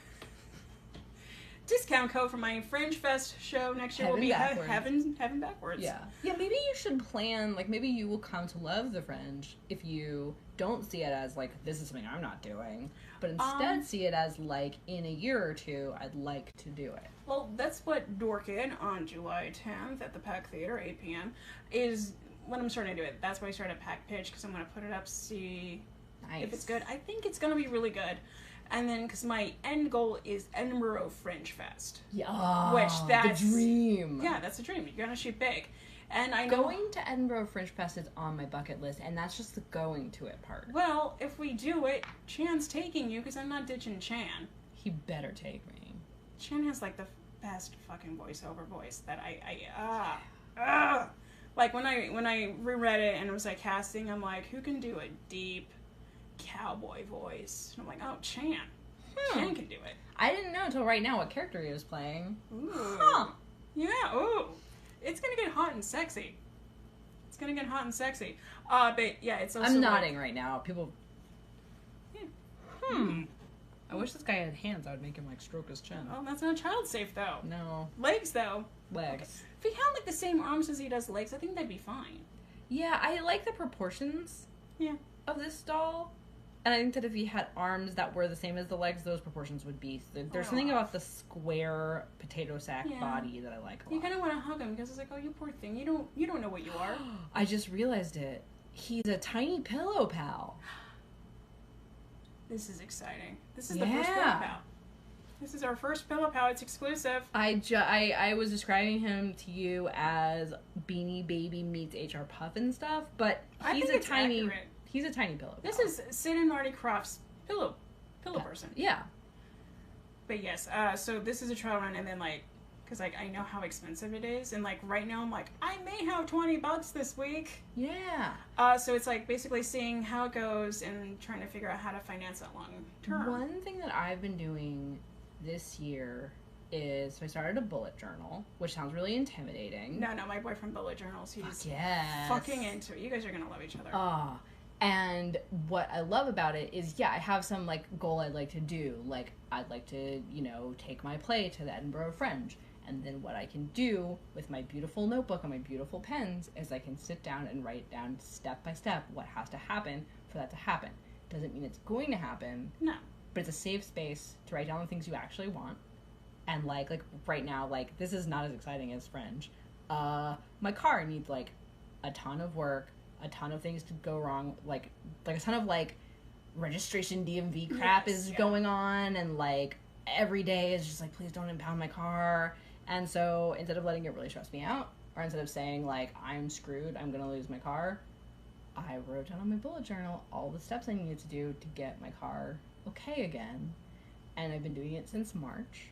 Discount code for my Fringe Fest show next year will be heaven backwards. Yeah. Yeah, maybe you should plan, like, maybe you will come to love the Fringe if you don't see it as, like, this is something I'm not doing, but instead see it as, like, in a year or two, I'd like to do it. Well, that's what Dorkin on July 10th at the Pack Theater, 8 p.m., is when I'm starting to do it. That's why I started Pack Pitch, because I'm going to put it up, see if it's good. I think it's going to be really good. And then, because my end goal is Edinburgh Fringe Fest. Yeah. Which, that's... the dream. Yeah, that's the dream. You're going to shoot big. And I know... Going to Edinburgh Fringe Fest is on my bucket list, and that's just the going to it part. Well, if we do it, Chan's taking you, because I'm not ditching Chan. He better take me. Chan has, like, the best fucking voiceover voice that Like, when I reread it and it was, like, casting, I'm like, who can do a deep cowboy voice? And I'm like, oh, Chan. Chan can do it. I didn't know until right now what character he was playing. Ooh. Huh. Yeah, ooh. It's gonna get hot and sexy. It's gonna get hot and sexy. But, yeah, it's also... I'm nodding right now. People... Yeah. I wish this guy had hands. I would make him, like, stroke his chin. Oh, that's not child safe, though. No. Legs, though. Legs. Okay. If he had, like, the same arms as he does legs, I think that'd be fine. Yeah, I like the proportions of this doll. And I think that if he had arms that were the same as the legs, those proportions would be... There's something about the square potato sack body that I like a lot. You kind of want to hug him because it's like, oh, you poor thing. You don't know what you are. I just realized it. He's a tiny pillow pal. This is exciting. This is the first pillow pal. This is our first pillow pal. It's exclusive. I was describing him to you as Beanie Baby meets HR Puff and stuff, but he's a tiny pillow pal. This is Sid and Marty Croft's pillow person. Yeah. But yes, so this is a trial run, and then, like, because, like, I know how expensive it is, and, like, right now I'm like, I may have $20 this week. Yeah. So it's, like, basically seeing how it goes and trying to figure out how to finance that long term. One thing that I've been doing this year is, so I started a bullet journal, which sounds really intimidating. No, my boyfriend bullet journals. He's yes. fucking into it. You guys are going to love each other. And what I love about it is, I have some, like, goal I'd like to do. Like, I'd like to, take my play to the Edinburgh Fringe. And then what I can do with my beautiful notebook and my beautiful pens is I can sit down and write down step by step what has to happen for that to happen. Doesn't mean it's going to happen. No. But it's a safe space to write down the things you actually want. And, like right now, like, this is not as exciting as Fringe. My car needs, like, a ton of work, a ton of things to go wrong, like a ton of, like, registration DMV crap is going on, and, like, every day is just like, please don't impound my car. And so instead of letting it really stress me out, or instead of saying, like, I'm screwed, I'm gonna lose my car, I wrote down on my bullet journal all the steps I needed to do to get my car okay again. And I've been doing it since March.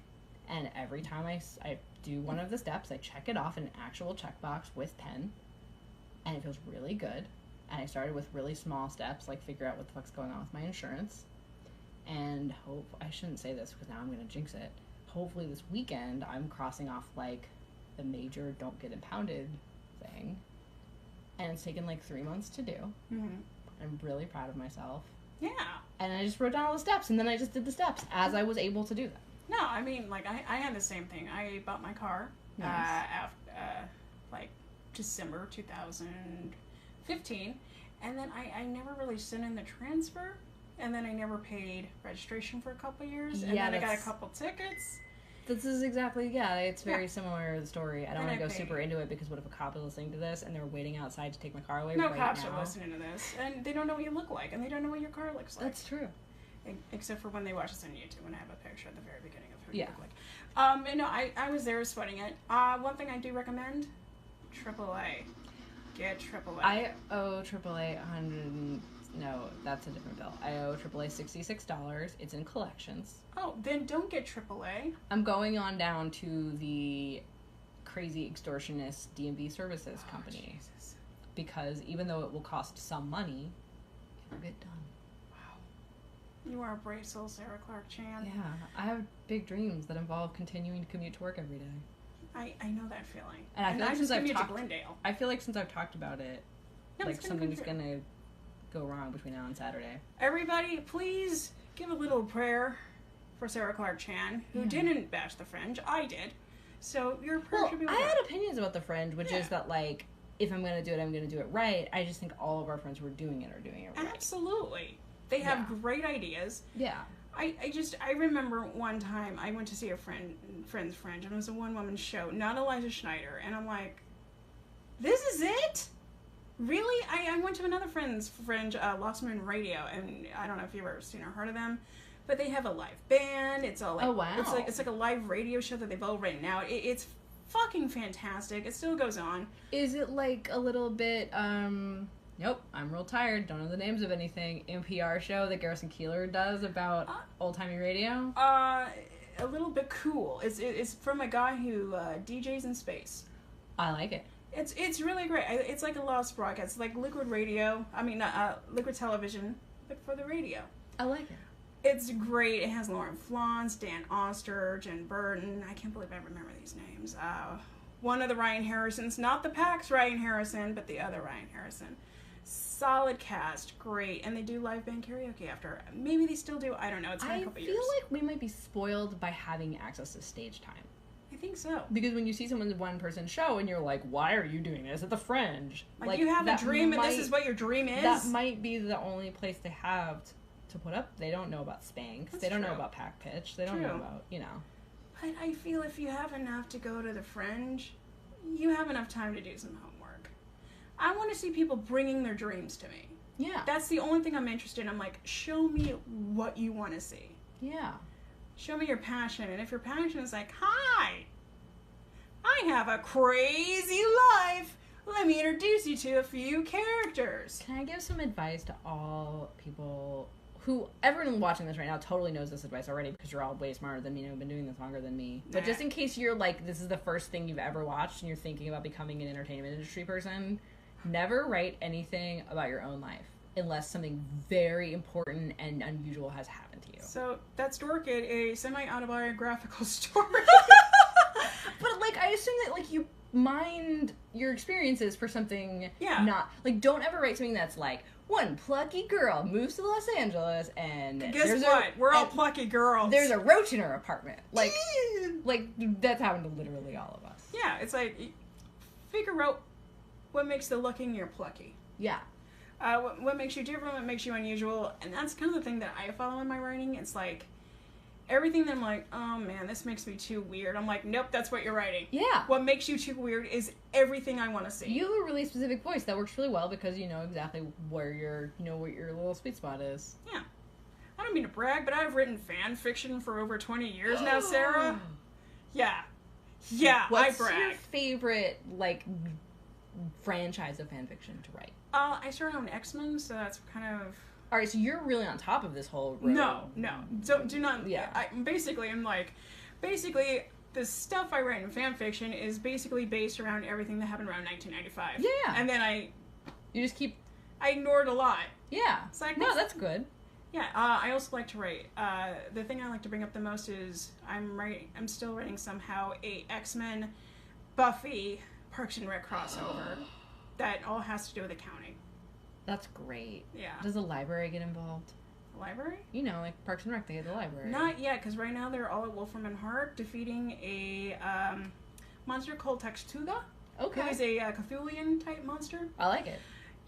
And every time I do one of the steps, I check it off in an actual checkbox with pen. And it feels really good. And I started with really small steps, like figure out what the fuck's going on with my insurance. And I shouldn't say this because now I'm going to jinx it. Hopefully this weekend I'm crossing off, like, the major don't get impounded thing. and it's taken like 3 months to do. Mm-hmm. I'm really proud of myself. Yeah. And I just wrote down all the steps, and then I just did the steps as I was able to do them. No, I mean, like, I had the same thing. I bought my car after, like, December 2015, and then I never really sent in the transfer, and then I never paid registration for a couple years, and then I got a couple tickets. This is exactly, it's very similar to the story. I don't want to go super into it, because what if a cop is listening to this, and they're waiting outside to take my car away right now? No cops are listening to this, and they don't know what you look like, and they don't know what your car looks like. That's true. Except for when they watch this on YouTube, when I have a picture at the very beginning of who you look like. And no, I was there sweating it. One thing I do recommend, AAA. Get AAA. I owe AAA $100. No, that's a different bill. I owe AAA $66. It's in collections. Oh, then don't get AAA. I'm going on down to the crazy extortionist DMV services company. Jesus. Because even though it will cost some money, it will get done. You are a brave soul, Sara Clarke-Chan. Yeah, I have big dreams that involve continuing to commute to work every day. I know that feeling. And I feel like since I've talked to Glendale. I feel like since I've talked about it, like something's gonna go wrong between now and Saturday. Everybody, please give a little prayer for Sara Clarke-Chan, who didn't bash the Fringe. I did. So your prayer should be with I her. had opinions about the Fringe, which is that, like, if I'm gonna do it, I'm gonna do it right. I just think all of our friends who are doing it are doing it right. Absolutely. They have great ideas. Yeah. I remember one time I went to see a friend's Fringe, and it was a one-woman show, not Eliza Schneider, and I'm like, this is it? Really? I went to another friend's Fringe, Lost Moon Radio, and I don't know if you've ever seen or heard of them, but they have a live band. It's all like, oh, wow. It's like a live radio show that they've all written out. It's fucking fantastic. It still goes on. Is it like a little bit, nope, I'm real tired, don't know the names of anything, NPR show that Garrison Keillor does about old-timey radio? A little bit cool. It's from a guy who DJs in space. I like it. It's really great. It's like a lost broadcast. It's like liquid radio. I mean, liquid television, but for the radio. I like it. It's great. It has Lauren Flans, Dan Oster, Jen Burton. I can't believe I remember these names. One of the Ryan Harrisons, not the Pax Ryan Harrison, but the other Ryan Harrison. Solid cast, great, and they do live band karaoke after. Maybe they still do. I don't know. It's been a couple years. I feel like we might be spoiled by having access to stage time. I think so. Because when you see someone's one-person show and you're like, why are you doing this at the Fringe? Like you have a dream and this is what your dream is? That might be the only place they have to put up. They don't know about Spanx. They don't know about Pack Pitch. They don't know about, But I feel if you have enough to go to the Fringe, you have enough time to do some homework. I want to see people bringing their dreams to me. Yeah. That's the only thing I'm interested in. I'm like, show me what you want to see. Yeah. Show me your passion. And if your passion is like, hi, I have a crazy life. Let me introduce you to a few characters. Can I give some advice to all people who, everyone watching this right now totally knows this advice already because you're all way smarter than me and have been doing this longer than me. Nah. But just in case you're like, this is the first thing you've ever watched and you're thinking about becoming an entertainment industry person, never write anything about your own life unless something very important and unusual has happened to you. So that's Dork It, a semi-autobiographical story. But like, I assume that like you mind your experiences for something not, like, don't ever write something that's like, one plucky girl moves to Los Angeles and guess what? We're all plucky girls. There's a roach in her apartment. Like, like that's happened to literally all of us. Yeah, it's like, figure out what makes the lucky and you're plucky. Yeah. What makes you different, what makes you unusual, and that's kind of the thing that I follow in my writing. It's like, everything that I'm like, oh man, this makes me too weird. I'm like, nope, that's what you're writing. Yeah. What makes you too weird is everything I want to see. You have a really specific voice that works really well because you know exactly where your, what your little sweet spot is. Yeah. I don't mean to brag, but I've written fan fiction for over 20 years now, Sarah. Yeah. Yeah, What's I brag. your favorite, like, franchise of fan fiction to write? I started on X-Men, so that's kind of... Alright, so you're really on top of this whole road. No. Do not... Yeah. I'm like... Basically, the stuff I write in fan fiction is basically based around everything that happened around 1995. Yeah. And then You just keep... I ignored a lot. Yeah. It's like, no, that's good. Yeah, I also like to write. The thing I like to bring up the most is I'm still writing somehow a X-Men, Buffy, Parks and Rec crossover. that all has to do with accounting. That's great. Yeah. Does the library get involved? The library? You know, like Parks and Rec, they have the library. Not yet, because right now they're all at Wolfram and Hart defeating a monster called Textuga. Okay. Who is a Cthulhian type monster. I like it.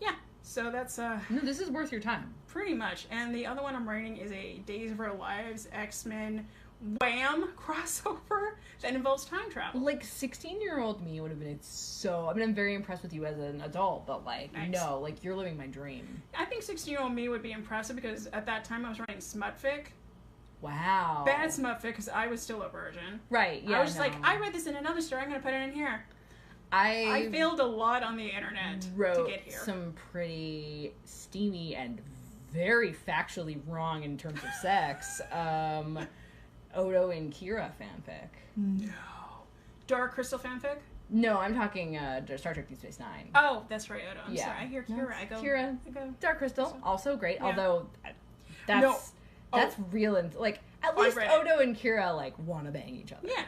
Yeah. So that's No, this is worth your time. pretty much. And the other one I'm writing is a Days of Our Lives X-Men Wham crossover that involves time travel. Like 16-year-old me would have been so. I mean, I'm very impressed with you as an adult, but like, Nice. no, like you're living my dream. I think 16-year-old me would be impressive because at that time I was writing smutfic. Wow. Bad smutfic because I was still a virgin. Right. Yeah. I was just like, I read this in another story. I'm gonna put it in here. I failed a lot on the internet wrote to get here. some pretty steamy and very factually wrong in terms of sex. Odo and Kira fanfic. No. Dark Crystal fanfic? No, I'm talking Star Trek Deep Space Nine. Oh, that's right, Odo. I'm Yeah. sorry. I hear Kira. I go. Kira. I go. Dark Crystal, also great. Yeah. Although that's real and like at least Odo and Kira like want to bang each other. Yeah.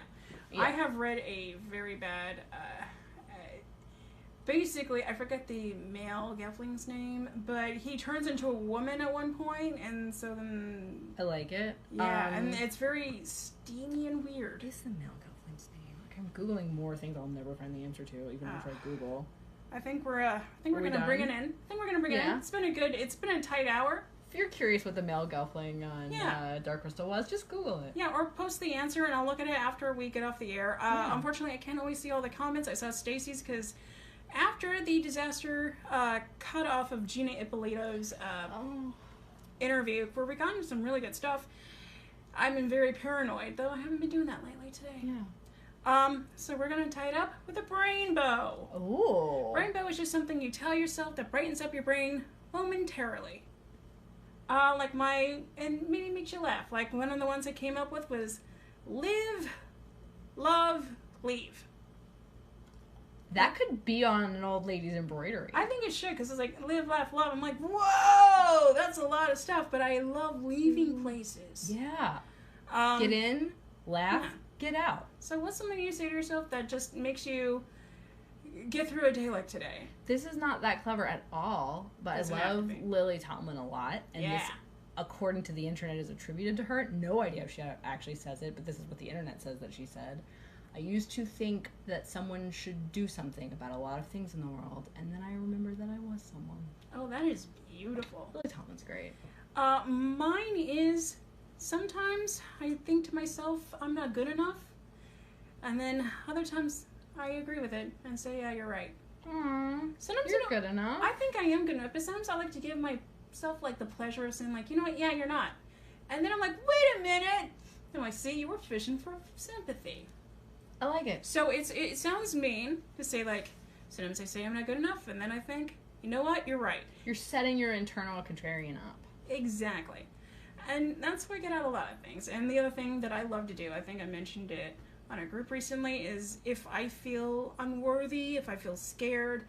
Yeah. I have read a very bad. Basically, I forget the male Gelfling's name, but he turns into a woman at one point, and so then I like it. yeah, and it's very steamy and weird. What is the male Gelfling's name? Like, I'm googling more things I'll never find the answer to, even if I Google. I think we're gonna bring it in. I think we're gonna bring it in. It's been a tight hour. If you're curious what the male Gelfling on Dark Crystal was, just Google it. Yeah, or post the answer and I'll look at it after we get off the air. Unfortunately, I can't always see all the comments. I saw Stacy's because after the disaster cut off of Gina Ippolito's interview, where we got into some really good stuff, I've been very paranoid, though I haven't been doing that lately today. Yeah. So we're going to tie it up with a brainbow. Ooh. Brainbow is just something you tell yourself that brightens up your brain momentarily. And maybe makes you laugh. Like, one of the ones I came up with was live, love, leave. That could be on an old lady's embroidery. I think it should, because it's like, live, laugh, love. I'm like, whoa, that's a lot of stuff, but I love leaving places. Yeah. Get in, laugh, get out. So what's something you say to yourself that just makes you get through a day like today? This is not that clever at all, but I love Lily Tomlin a lot. And this, according to the internet, is attributed to her. No idea if she actually says it, but this is what the internet says that she said. I used to think that someone should do something about a lot of things in the world, and then I remembered that I was someone. Oh, that is beautiful. Lily Tomlin's great. Mine is, sometimes I think to myself, I'm not good enough. And then other times I agree with it and say, yeah, you're right. Sometimes you're good enough. I think I am good enough, but sometimes I like to give myself like the pleasure of saying, like, you know what, yeah, you're not. And then I'm like, wait a minute. And I see you were fishing for sympathy. I like it. So it sounds mean to say, like, sometimes I say I'm not good enough, and then I think, you know what, you're right. You're setting your internal contrarian up. Exactly. And that's where I get out a lot of things. And the other thing that I love to do, I think I mentioned it on a group recently, is if I feel unworthy, if I feel scared,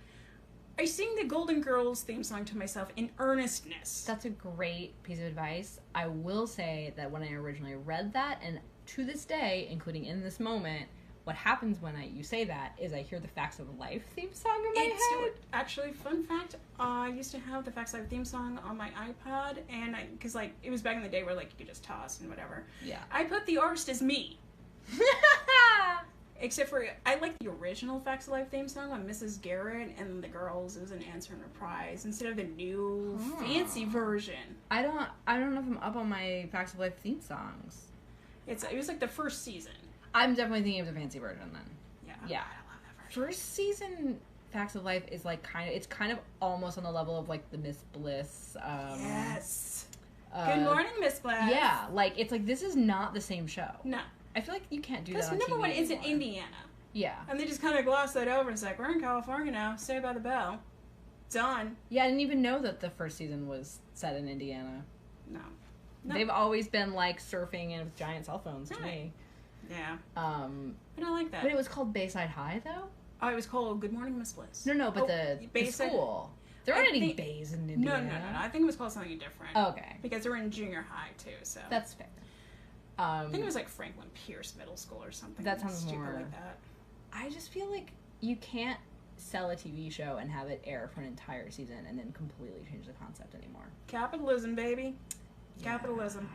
I sing the Golden Girls theme song to myself in earnestness. That's a great piece of advice. I will say that when I originally read that, and to this day, including in this moment, what happens when you say that is I hear the Facts of Life theme song in my head. Actually, fun fact, I used to have the Facts of Life theme song on my iPod, and because like it was back in the day where like you could just toss and whatever. Yeah. I put the artist as me. Except for, I like the original Facts of Life theme song on Mrs. Garrett and the Girls. It was an answer and reprise instead of the new fancy version. I don't know if I'm up on my Facts of Life theme songs. It was like the first season. I'm definitely thinking of the fancy version then. Yeah. I love that version. First season Facts of Life is like it's kind of almost on the level of like the Miss Bliss. Yes. Good morning, Miss Bliss. Yeah, like it's like this is not the same show. No. I feel like you can't do that on Because number TV one, it's in anymore. Indiana. Yeah. And they just kind of gloss that over and it's like, we're in California now. Saved by the Bell. Done. Yeah, I didn't even know that the first season was set in Indiana. No. They've always been like surfing and with giant cell phones to me. Yeah. But I like that. But it was called Bayside High, though? Oh, it was called Good Morning, Miss Bliss. No, but the school. There aren't any bays in Indiana. No. I think it was called something different. Okay. Because they were in junior high, too, so. That's fair. I think it was like Franklin Pierce Middle School or something. That sounds stupid more like that. I just feel like you can't sell a TV show and have it air for an entire season and then completely change the concept anymore. Capitalism, baby. Yeah. Capitalism.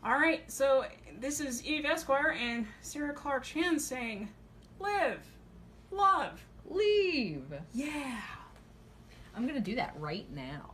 All right, so this is Eve Esquire and Sara Clarke-Chan saying, live, love, leave. yeah. I'm gonna do that right now.